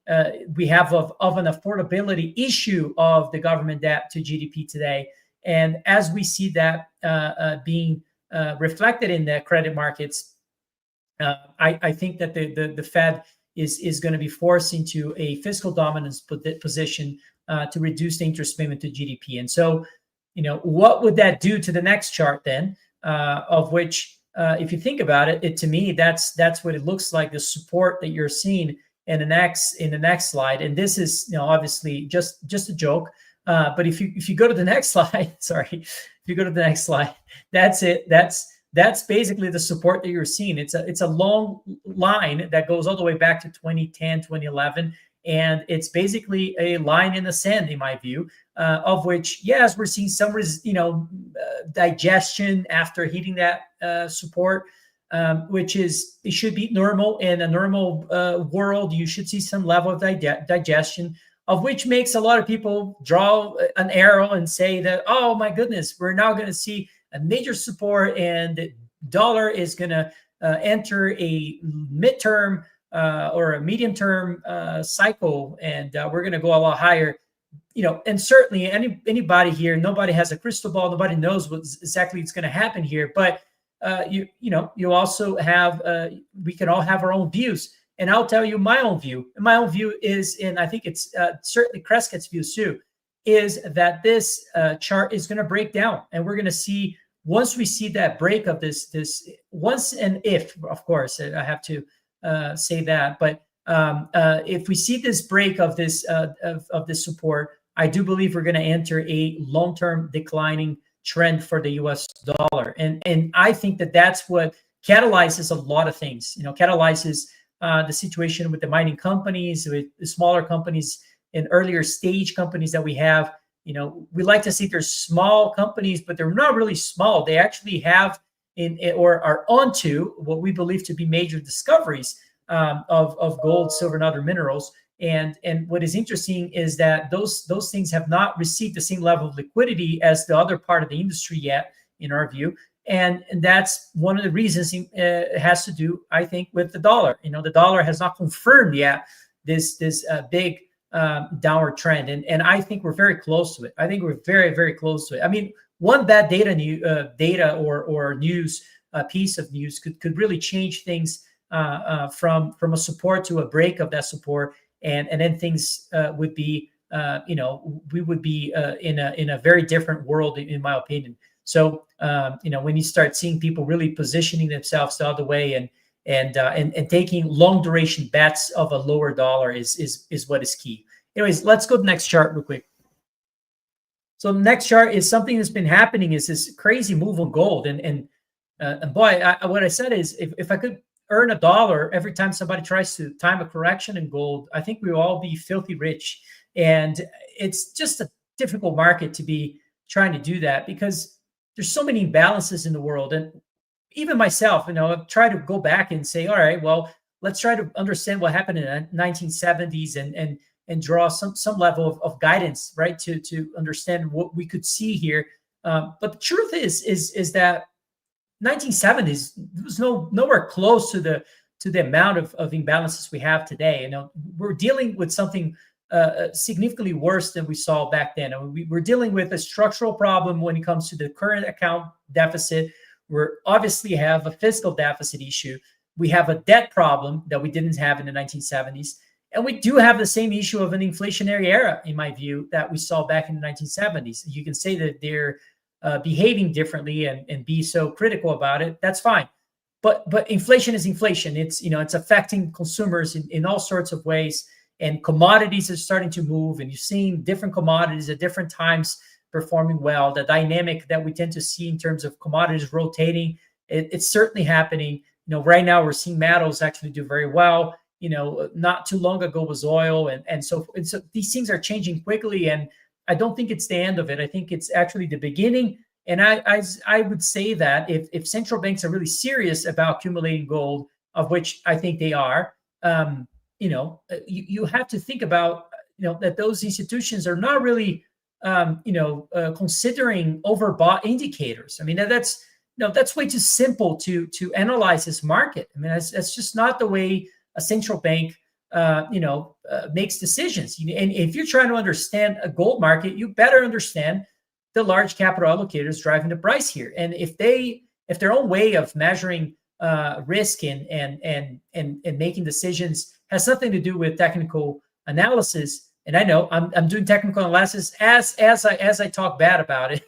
we have of an affordability issue of the government debt to GDP today. And as we see that being reflected in the credit markets, I think that the Fed is going to be forced into a fiscal dominance position to reduce the interest payment to GDP. And so, what would that do to the next chart then, of which, if you think about it, to me, that's what it looks like, the support that you're seeing in the next slide. And this is, obviously just a joke. But if you go to the next slide, sorry, if you go to the next slide, that's it. That's basically the support that you're seeing. It's a long line that goes all the way back to 2010, 2011. And it's basically a line in the sand, in my view, of which, yes, we're seeing some, digestion after hitting that support, which is, it should be normal. In a normal world, you should see some level of digestion, of which makes a lot of people draw an arrow and say that, oh my goodness, we're now going to see a major support and the dollar is going to enter a midterm or a medium-term cycle, and we're going to go a lot higher. And certainly anybody here, nobody has a crystal ball. Nobody knows what exactly is going to happen here. But you also have, we can all have our own views. And I'll tell you my own view. And my own view is, and I think it's certainly Crescat's view too, is that this chart is going to break down, and we're going to see, once we see that break of this once, and if, of course, I have to say that, but if we see this break of this of this support, I do believe we're going to enter a long-term declining trend for the U.S. dollar, and I think that that's what catalyzes a lot of things. Catalyzes the situation with the mining companies, with the smaller companies and earlier stage companies that we have. We like to say they're small companies, but they're not really small. They actually have or are onto what we believe to be major discoveries of gold, silver, and other minerals. And what is interesting is that those things have not received the same level of liquidity as the other part of the industry yet, in our view. And that's one of the reasons it has to do, I think, with the dollar. The dollar has not confirmed yet this big downward trend. And I think we're very close to it. I think we're very, very close to it. I mean, one bad data or news, piece of news could really change things from a support to a break of that support. And then things would be, we would be in a very different world, in my opinion. So, when you start seeing people really positioning themselves the other way and taking long duration bets of a lower dollar is what is key. Anyways, let's go to the next chart real quick. So the next chart is something that's been happening is this crazy move on gold. And boy, what I said is if I could earn $1 every time somebody tries to time a correction in gold, I think we will all be filthy rich. And it's just a difficult market to be trying to do that because there's so many imbalances in the world. And even myself, I've tried to go back and say, all right, well, let's try to understand what happened in the 1970s and draw some level of guidance, right, to understand what we could see here. But the truth is that 1970s was nowhere close to the amount of imbalances we have today. We're dealing with something significantly worse than we saw back then. We're dealing with a structural problem when it comes to the current account deficit. We obviously have a fiscal deficit issue. We have a debt problem that we didn't have in the 1970s. And we do have the same issue of an inflationary era, in my view, that we saw back in the 1970s. You can say that they're behaving differently and be so critical about it. That's fine. But inflation is inflation. It's affecting consumers in all sorts of ways. And commodities are starting to move. And you're seeing different commodities at different times performing well. The dynamic that we tend to see in terms of commodities rotating, it's certainly happening. Right now we're seeing metals actually do very well. Not too long ago was oil, and so these things are changing quickly, and I don't think it's the end of it. I think it's actually the beginning. And I would say that if central banks are really serious about accumulating gold, of which I think they are, you have to think about that those institutions are not really considering overbought indicators. I mean, that's way too simple to analyze this market. I mean, that's just not the way a central bank, makes decisions. And if you're trying to understand a gold market, you better understand the large capital allocators driving the price here. And if their own way of measuring risk and making decisions has something to do with technical analysis, and I know I'm doing technical analysis as I talk bad about it,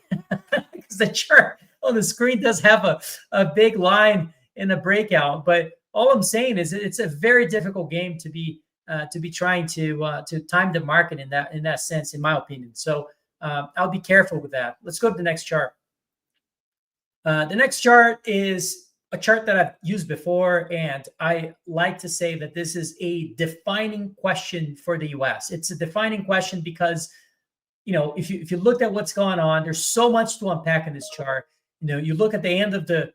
because the chart on the screen does have a big line in a breakout, but all I'm saying is it's a very difficult game to be trying to time the market in that sense, in my opinion. So I'll be careful with that. Let's go to the next chart. The next chart is a chart that I've used before, and I like to say that this is a defining question for the U.S. It's a defining question because if you look at what's going on, there's so much to unpack in this chart. You look at the end of the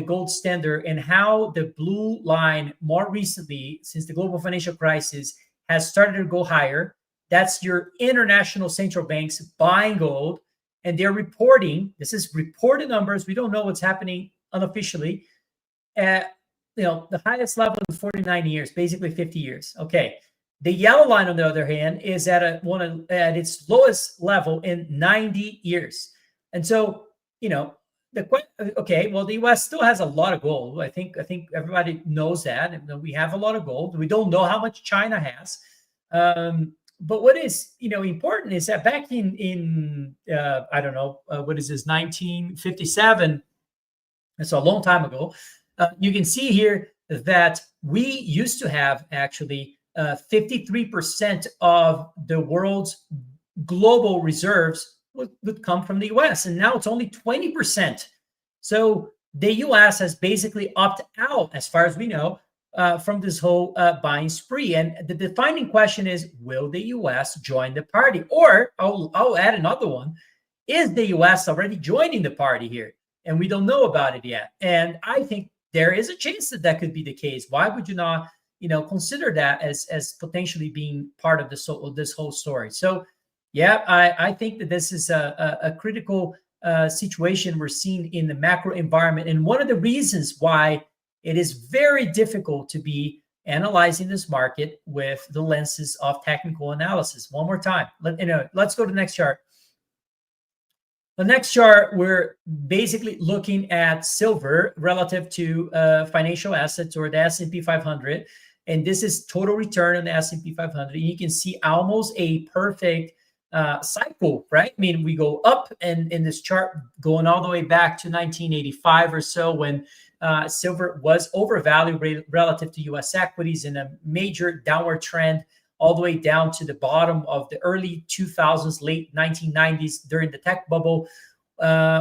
gold standard and how the blue line more recently, since the global financial crisis, has started to go higher. That's your international central banks buying gold, and they're reporting. This is reported numbers. We don't know what's happening unofficially at the highest level in 49 years, basically 50 years. Okay. The yellow line, on the other hand, is at its lowest level in 90 years. And so, the U.S. still has a lot of gold. I think everybody knows that. We have a lot of gold. We don't know how much China has. But what is important is that back in what is this, 1957? That's a long time ago. You can see here that we used to have actually 53% of the world's global reserves would come from the U.S. And now it's only 20%. So the U.S. has basically opted out, as far as we know, from this whole buying spree. And the defining question is, will the U.S. join the party? Or I'll add another one. Is the U.S. already joining the party here? And we don't know about it yet. And I think there is a chance that could be the case. Why would you not, consider that as potentially being part of this whole story? So, yeah, I think that this is a critical situation we're seeing in the macro environment. And one of the reasons why it is very difficult to be analyzing this market with the lenses of technical analysis. One more time. Let's go to the next chart. The next chart, we're basically looking at silver relative to financial assets, or the S&P 500. And this is total return on the S&P 500. And you can see almost a perfect cycle, right? I mean, we go up, and in this chart going all the way back to 1985 or so, when silver was overvalued relative to U.S. equities in a major downward trend all the way down to the bottom of the early 2000s, late 1990s during the tech bubble,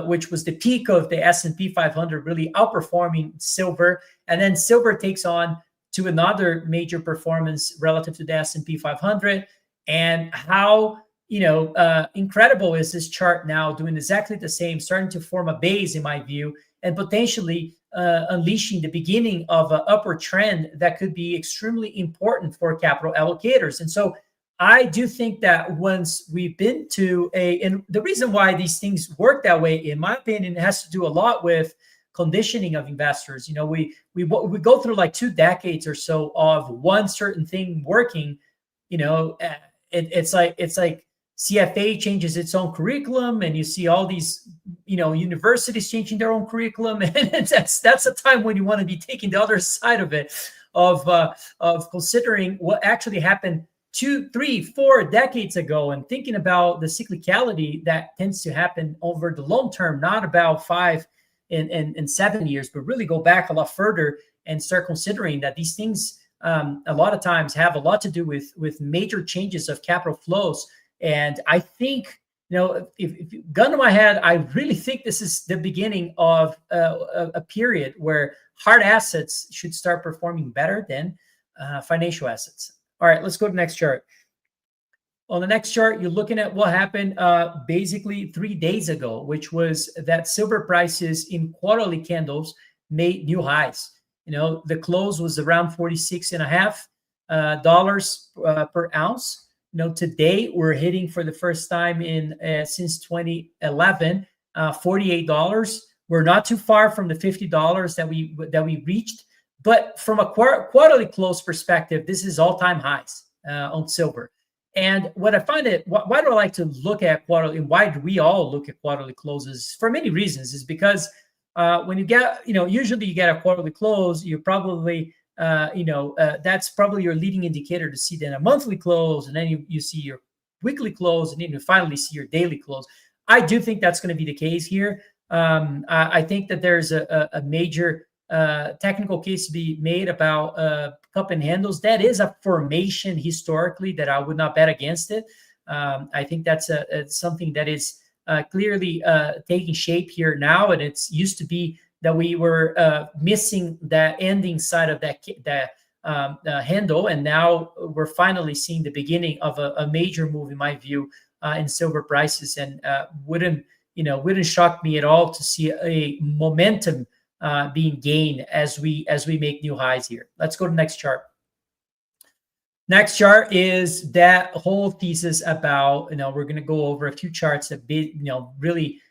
which was the peak of the S&P 500 really outperforming silver. And then silver takes on to another major performance relative to the S&P 500. And how incredible is this chart now, doing exactly the same, starting to form a base in my view, and potentially unleashing the beginning of an upward trend that could be extremely important for capital allocators. And so I do think that once we've been to and the reason why these things work that way, in my opinion, has to do a lot with conditioning of investors. We go through like 2 decades or so of one certain thing working. It's like CFA changes its own curriculum, and you see all these universities changing their own curriculum, and that's a time when you want to be taking the other side of it, of considering what actually happened 2, 3, 4 decades ago, and thinking about the cyclicality that tends to happen over the long term, not about 5 and 7 years, but really go back a lot further and start considering that these things a lot of times have a lot to do with major changes of capital flows. And I think, if gun to my head, I really think this is the beginning of a period where hard assets should start performing better than financial assets. All right, let's go to the next chart. On the next chart, you're looking at what happened basically 3 days ago, which was that silver prices in quarterly candles made new highs. The close was around $46.50 per ounce. Today we're hitting for the first time since 2011, $48. We're not too far from the $50 that we reached, but from a quarterly close perspective, this is all-time highs on silver. And what I find why do I like to look at quarterly, and why do we all look at quarterly closes? For many reasons, is because when you get, usually you get a quarterly close, you're probably that's probably your leading indicator to see then a monthly close, and then you see your weekly close, and then you finally see your daily close. I do think that's going to be the case here. I think that there's a major technical case to be made about cup and handles. That is a formation historically that I would not bet against it. I think that's something that is clearly taking shape here now, and it's used to be that we were missing that ending side of that handle, and now we're finally seeing the beginning of a major move, in my view, in silver prices. And wouldn't shock me at all to see a momentum being gained as we make new highs here. Let's go to the next chart. Next chart is that whole thesis about, we're going to go over a few charts that really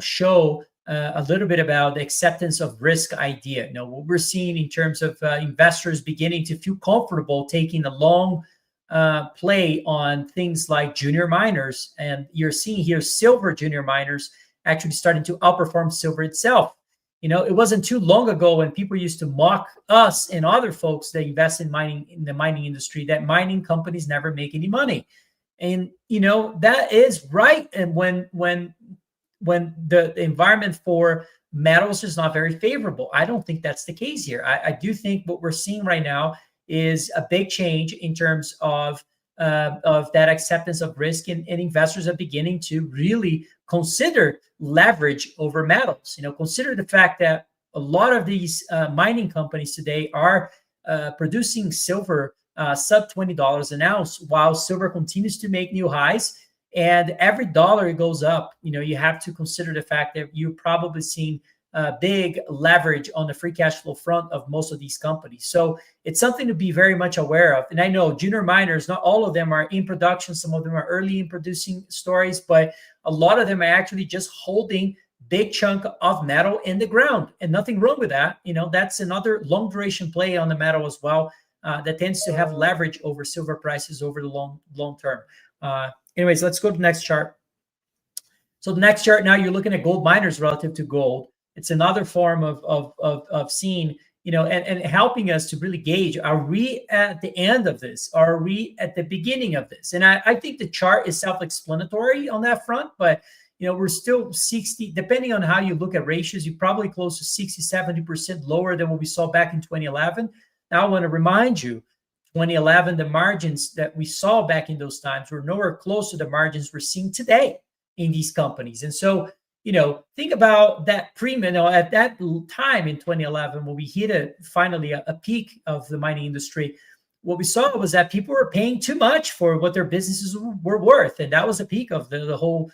show a little bit about the acceptance of risk idea. What we're seeing in terms of investors beginning to feel comfortable taking a long play on things like junior miners. And you're seeing here silver junior miners actually starting to outperform silver itself. It wasn't too long ago when people used to mock us and other folks that invest in the mining industry, that mining companies never make any money. And, that is right. And when the environment for metals is not very favorable, I don't think that's the case here. I do think what we're seeing right now is a big change in terms of that acceptance of risk, and investors are beginning to really consider leverage over metals. Consider the fact that a lot of these mining companies today are producing silver sub $20 an ounce, while silver continues to make new highs. And every dollar it goes up, you have to consider the fact that you're probably seeing big leverage on the free cash flow front of most of these companies. So it's something to be very much aware of. And I know junior miners, not all of them are in production. Some of them are early in producing stories, but a lot of them are actually just holding big chunk of metal in the ground, and nothing wrong with that. That's another long duration play on the metal as well, that tends to have leverage over silver prices over the long term. Anyways, let's go to the next chart. So the next chart, now you're looking at gold miners relative to gold. It's another form of seeing, and helping us to really gauge, are we at the end of this? Are we at the beginning of this? And I think the chart is self-explanatory on that front, but we're still 60, depending on how you look at ratios, you're probably close to 60, 70% lower than what we saw back in 2011. Now I want to remind you, 2011, the margins that we saw back in those times were nowhere close to the margins we're seeing today in these companies. And so, think about that premium. At that time in 2011, when we hit finally a peak of the mining industry, what we saw was that people were paying too much for what their businesses were worth, and that was the peak of the whole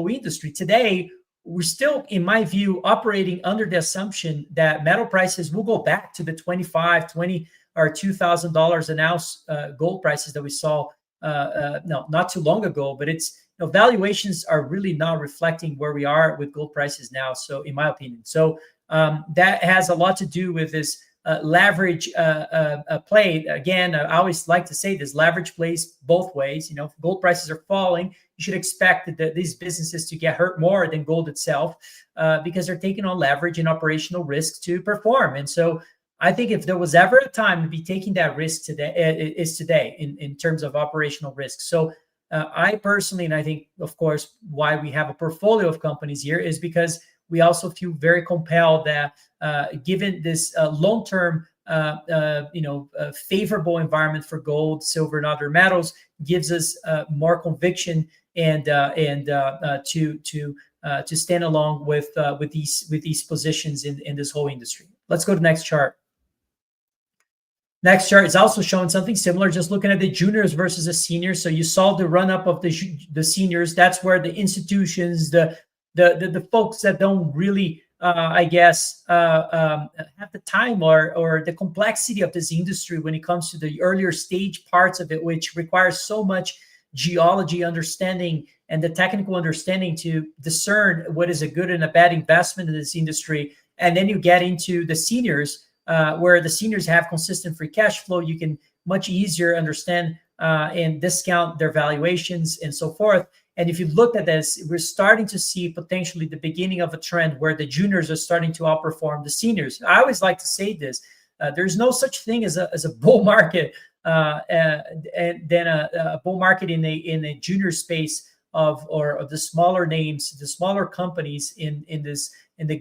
industry. Today, we're still, in my view, operating under the assumption that metal prices will go back to the $20 or $2,000 an ounce gold prices that we saw not too long ago. But it's valuations are really not reflecting where we are with gold prices now. So, in my opinion, that has a lot to do with this leverage play. Again, I always like to say this: leverage plays both ways. If gold prices are falling, you should expect that these businesses to get hurt more than gold itself, because they're taking on leverage and operational risks to perform. And so, I think if there was ever a time to be taking that risk today, it is today in terms of operational risk. So, I personally, and I think, of course, why we have a portfolio of companies here is because we also feel very compelled that given this long-term, favorable environment for gold, silver, and other metals, gives us more conviction and to stand along with these positions in this whole industry. Let's go to the next chart. Next chart is also showing something similar, just looking at the juniors versus the seniors. So you saw the run up of the seniors. That's where the institutions, the folks that don't really, have the time or the complexity of this industry when it comes to the earlier stage parts of it, which requires so much geology understanding and the technical understanding to discern what is a good and a bad investment in this industry. And then you get into the seniors, where the seniors have consistent free cash flow. You can much easier understand and discount their valuations and so forth. And if you look at this, we're starting to see potentially the beginning of a trend where the juniors are starting to outperform the seniors. I always like to say this: there's no such thing as a bull market, and then a bull market in a junior space of the smaller names, the smaller companies in the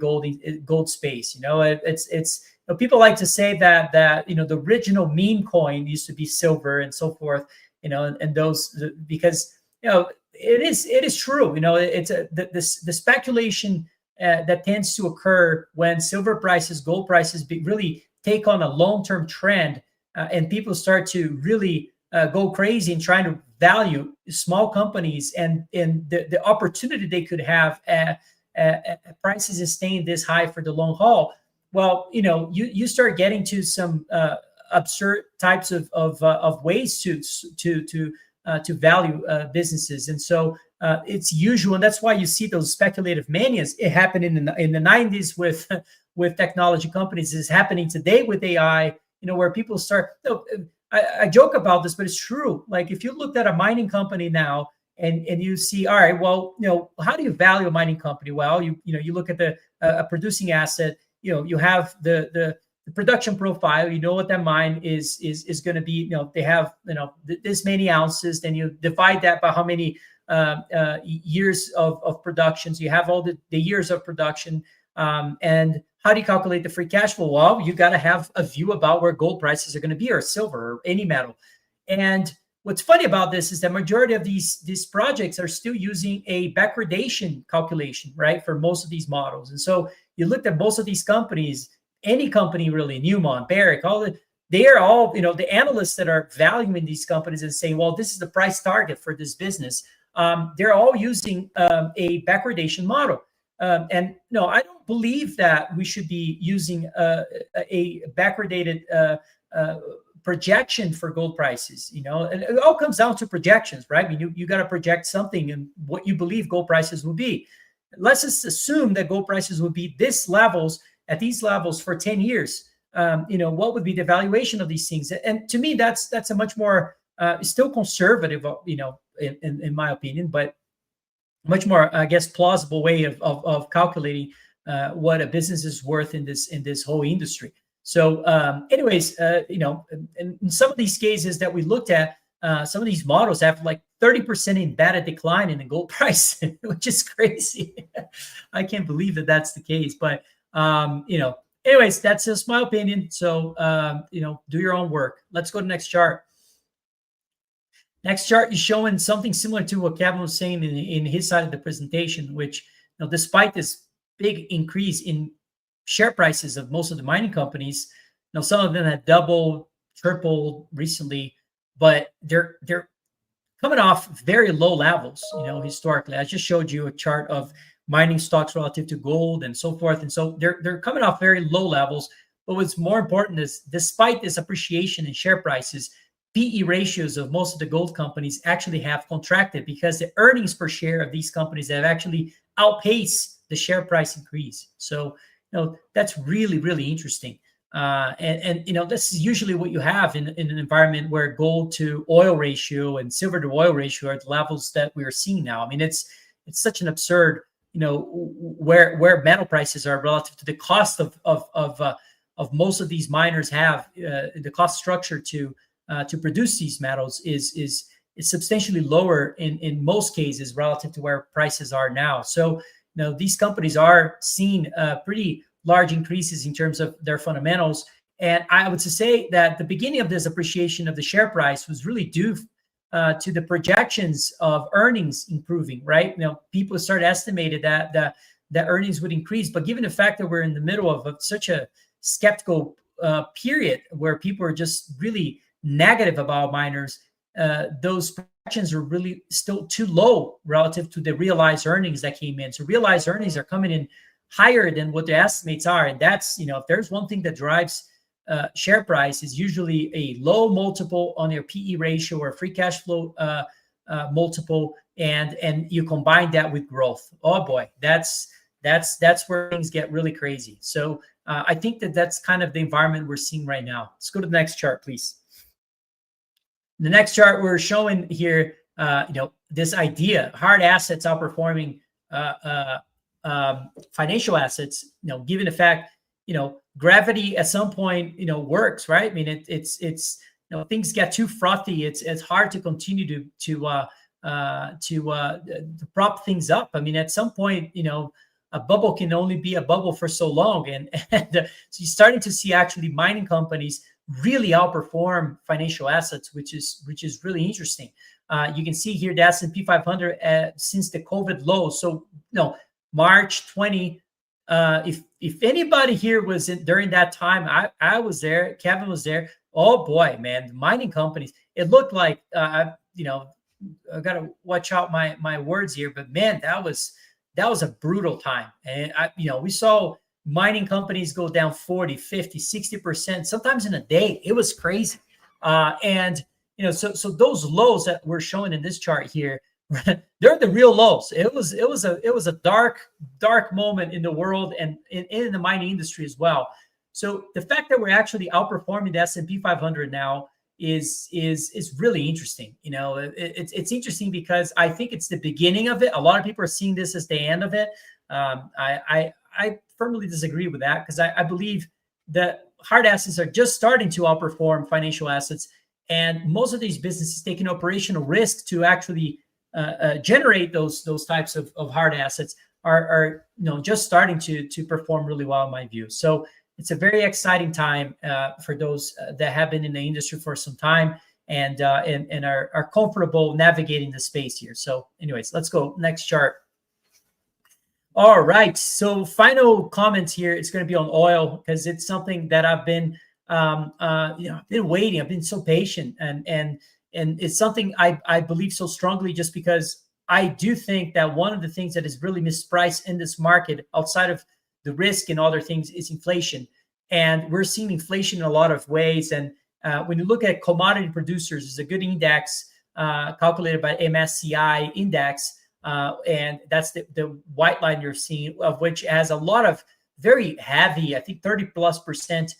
gold space. It's people like to say that the original meme coin used to be silver and so forth. And those, because it is true. It's the speculation that tends to occur when silver prices, gold prices really take on a long-term trend, and people start to really go crazy in trying to value small companies and the opportunity they could have at prices staying this high for the long haul. Well, you start getting to some absurd types of ways to value businesses, and so it's usual, and that's why you see those speculative manias. It happened in the 90s with technology companies. It's happening today with AI. Where people start. I joke about this, but it's true. Like if you looked at a mining company now and you see, all right, well, how do you value a mining company? Well, you look at a producing asset. You have the production profile. You know what that mine is going to be. They have this many ounces. Then you divide that by how many years of production. So you have all the years of production. And how do you calculate the free cash flow? Well, you got to have a view about where gold prices are going to be, or silver, or any metal. And what's funny about this is that majority of these projects are still using a backwardation calculation, right, for most of these models. And so you looked at most of these companies, any company really, Newmont, Barrick, they are all, the analysts that are valuing these companies and saying, well, this is the price target for this business. They're all using a backwardation model. And no, I don't believe that we should be using a backwardated projection for gold prices. And it all comes down to projections, right? I mean, you got to project something and what you believe gold prices will be. Let's just assume that gold prices would be at these levels for 10 years. What would be the valuation of these things? And to me, that's a much more still conservative, in my opinion, but much more, I guess, plausible way of calculating what a business is worth in this whole industry. So, anyways, in some of these cases that we looked at, some of these models have like 30% embedded decline in the gold price, which is crazy. I can't believe that that's the case. But anyways, that's just my opinion. So, do your own work. Let's go to the next chart. Next chart is showing something similar to what Kevin was saying in his side of the presentation, which, despite this big increase in share prices of most of the mining companies, some of them have doubled, tripled recently, but they're coming off very low levels, historically. I just showed you a chart of mining stocks relative to gold and so forth. And so they're coming off very low levels. But what's more important is, despite this appreciation in share prices, PE ratios of most of the gold companies actually have contracted because the earnings per share of these companies have actually outpaced the share price increase. So, that's really, really interesting. This is usually what you have in an environment where gold to oil ratio and silver to oil ratio are the levels that we are seeing now. I mean, it's such an absurd, where metal prices are relative to the cost of most of these miners have. The cost structure to produce these metals is substantially lower in most cases relative to where prices are now. So, these companies are seeing pretty large increases in terms of their fundamentals. And I would say that the beginning of this appreciation of the share price was really due to the projections of earnings improving, right? People started estimated that the earnings would increase, but given the fact that we're in the middle of such a skeptical period where people are just really negative about miners, those projections are really still too low relative to the realized earnings that came in. So realized earnings are coming in higher than what the estimates are. And that's, if there's one thing that drives share price, is usually a low multiple on your PE ratio or free cash flow multiple. And you combine that with growth. Oh boy, that's where things get really crazy. So I think that's kind of the environment we're seeing right now. Let's go to the next chart, please. The next chart we're showing here, this idea, hard assets outperforming financial assets, given the fact, gravity at some point, works, right? I mean, it's things get too frothy. It's hard to continue to prop things up. I mean, at some point, a bubble can only be a bubble for so long. And so you're starting to see actually mining companies really outperform financial assets, which is really interesting. You can see here the S&P 500 since the COVID low. So, March 20. If anybody here was during that time, I was there. Kevin was there. Oh boy, man, the mining companies. It looked like I got to watch out my words here, but man, that was a brutal time. And we saw mining companies go down 40, 50, 60%, sometimes in a day. It was crazy. So those lows that we're showing in this chart here, they're the real lows. It was a dark moment in the world and in the mining industry as well. So the fact that we're actually outperforming the S&P 500 now is really interesting. It's interesting because I think it's the beginning of it. A lot of people are seeing this as the end of it. I firmly disagree with that, because I believe that hard assets are just starting to outperform financial assets, and most of these businesses taking operational risk to actually generate those types of hard assets are just starting to perform really well in my view. So it's a very exciting time for those that have been in the industry for some time and are comfortable navigating the space here. So anyways, let's go next chart. All right, so final comments here. It's going to be on oil, because it's something that I've been I've been waiting. I've been so patient, and it's something I believe so strongly, just because I do think that one of the things that is really mispriced in this market, outside of the risk and other things, is inflation. And we're seeing inflation in a lot of ways. And when you look at commodity producers, it's a good index calculated by MSCI index. And that's the white line you're seeing, of which has a lot of very heavy, I think 30+%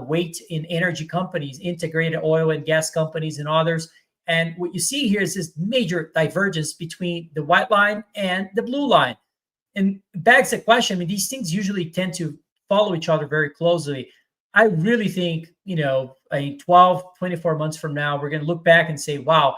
weight in energy companies, integrated oil and gas companies and others. And what you see here is this major divergence between the white line and the blue line. And begs the question, I mean, these things usually tend to follow each other very closely. I really think, 12, 24 months from now, we're going to look back and say, wow,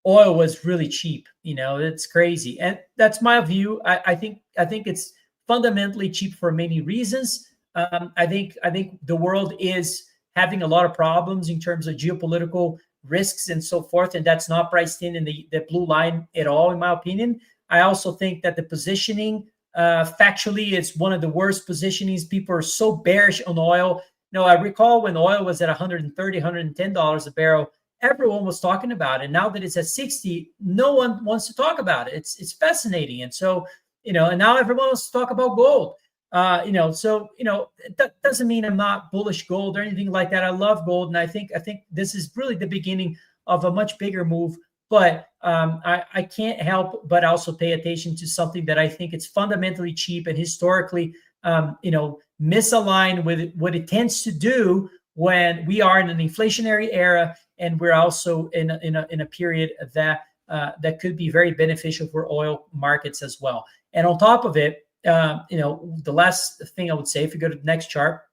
oil was really cheap. It's crazy. And that's my view. I think it's fundamentally cheap for many reasons. I think the world is having a lot of problems in terms of geopolitical risks and so forth, and that's not priced in the blue line at all, in my opinion. I also think that the positioning factually is one of the worst positionings. People are so bearish on oil. I recall when oil was at $130, $110 a barrel, everyone was talking about it. Now that it's at 60, no one wants to talk about it. It's fascinating. And so, and now everyone wants to talk about gold. That doesn't mean I'm not bullish gold or anything like that. I love gold, and I think this is really the beginning of a much bigger move. But I can't help but also pay attention to something that I think it's fundamentally cheap and historically, misaligned with what it tends to do when we are in an inflationary era, and we're also in a period that could be very beneficial for oil markets as well. And on top of it, the last thing I would say, if you go to the next chart,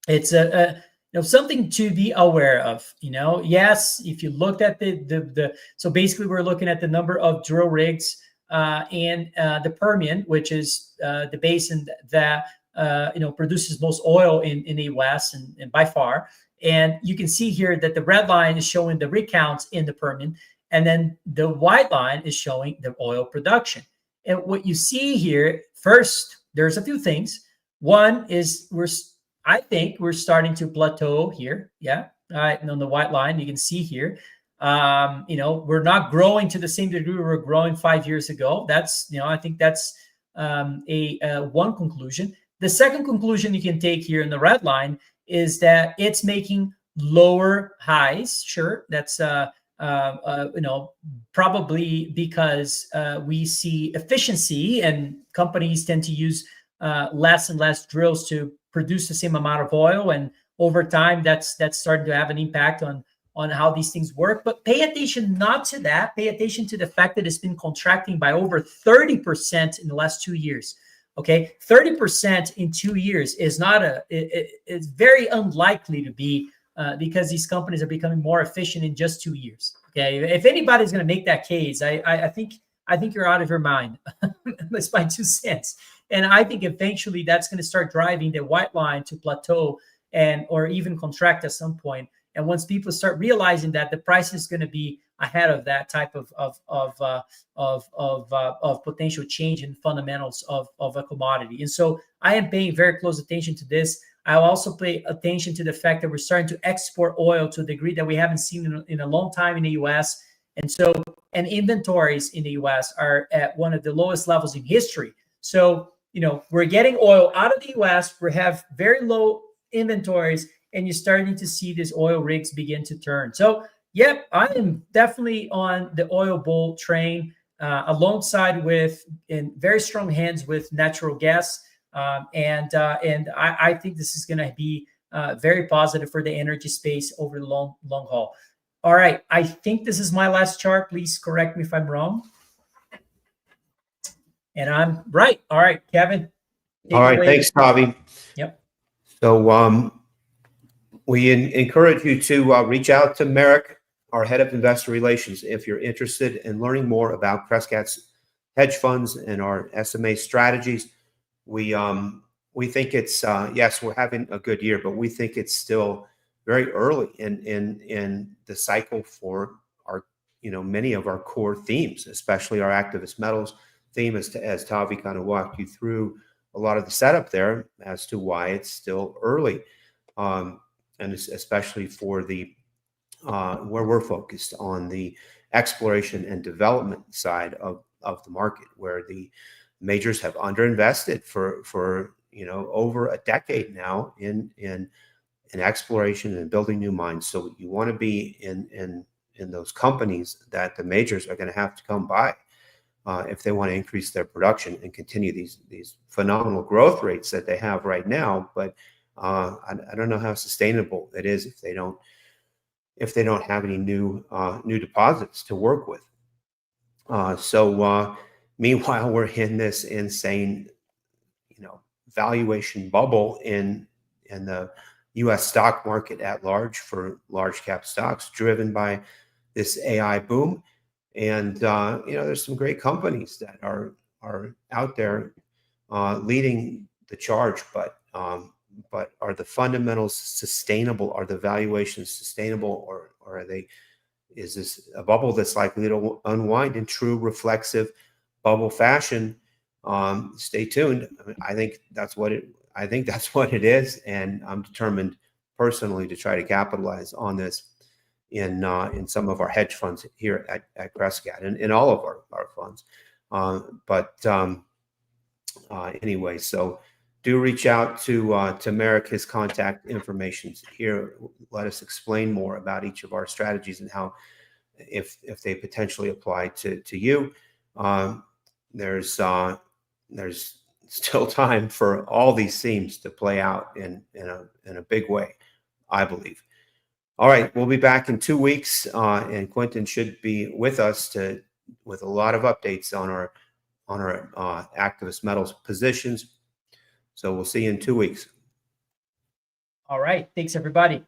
it's something to be aware of. Yes, if you looked at so basically we're looking at the number of drill rigs and the Permian, which is the basin that produces most oil in the U.S. and by far. And you can see here that the red line is showing the rig counts in the Permian, and then the white line is showing the oil production. And what you see here, first, there's a few things. One is I think we're starting to plateau here. Yeah. All right. And on the white line, you can see here, we're not growing to the same degree we were growing 5 years ago. That's, I think that's one conclusion. The second conclusion you can take here in the red line is that it's making lower highs. Sure. That's, probably because we see efficiency, and companies tend to use less and less drills to produce the same amount of oil, and over time that's starting to have an impact on how these things work. But pay attention not to that. Pay attention to the fact that it's been contracting by over 30% in the last 2 years. Okay, 30% in 2 years is not it's very unlikely to be. Because these companies are becoming more efficient in just 2 years. Okay, if anybody's going to make that case, I think you're out of your mind. That's my 2 cents. And I think eventually that's going to start driving the white line to plateau or even contract at some point. And once people start realizing that, the price is going to be ahead of that type of potential change in fundamentals of a commodity. And so I am paying very close attention to this. I'll also pay attention to the fact that we're starting to export oil to a degree that we haven't seen in a long time in the U.S. And inventories in the U.S. are at one of the lowest levels in history. So, we're getting oil out of the U.S. We have very low inventories, and you're starting to see these oil rigs begin to turn. So, yep, I am definitely on the oil bull train, alongside with in very strong hands with natural gas. And I think this is going to be very positive for the energy space over the long haul. All right, I think this is my last chart. Please correct me if I'm wrong. And I'm right. All right, Kevin. All right, thanks, Tavi. Yep. So we encourage you to reach out to Merrick, our head of investor relations, if you're interested in learning more about Crescat's hedge funds and our SMA strategies. We think it's yes, we're having a good year, but we think it's still very early in the cycle for our many of our core themes, especially our activist metals theme, as Tavi kind of walked you through a lot of the setup there as to why it's still early, and especially for the where we're focused on the exploration and development side of the market, where the majors have underinvested for over a decade now in exploration and building new mines. So you want to be in those companies that the majors are going to have to come by if they want to increase their production and continue these phenomenal growth rates that they have right now. But I don't know how sustainable it is if they don't have any new deposits to work with. Meanwhile, we're in this insane, valuation bubble in the U.S. stock market at large for large cap stocks, driven by this AI boom. And there's some great companies that are out there leading the charge, but but are the fundamentals sustainable? Are the valuations sustainable, or are they? Is this a bubble that's likely to unwind in true reflexive bubble fashion? Stay tuned. I think that's what it. I think that's what it is, and I'm determined personally to try to capitalize on this in some of our hedge funds here at Crescat and in all of our funds. Anyway, so do reach out to Merrick. His contact information here. Let us explain more about each of our strategies and how, if they potentially apply to you. There's still time for all these themes to play out in a big way, I believe. All right, we'll be back in 2 weeks, and Quentin should be with us with a lot of updates on our activist metals positions. So we'll see you in 2 weeks. All right. Thanks, everybody.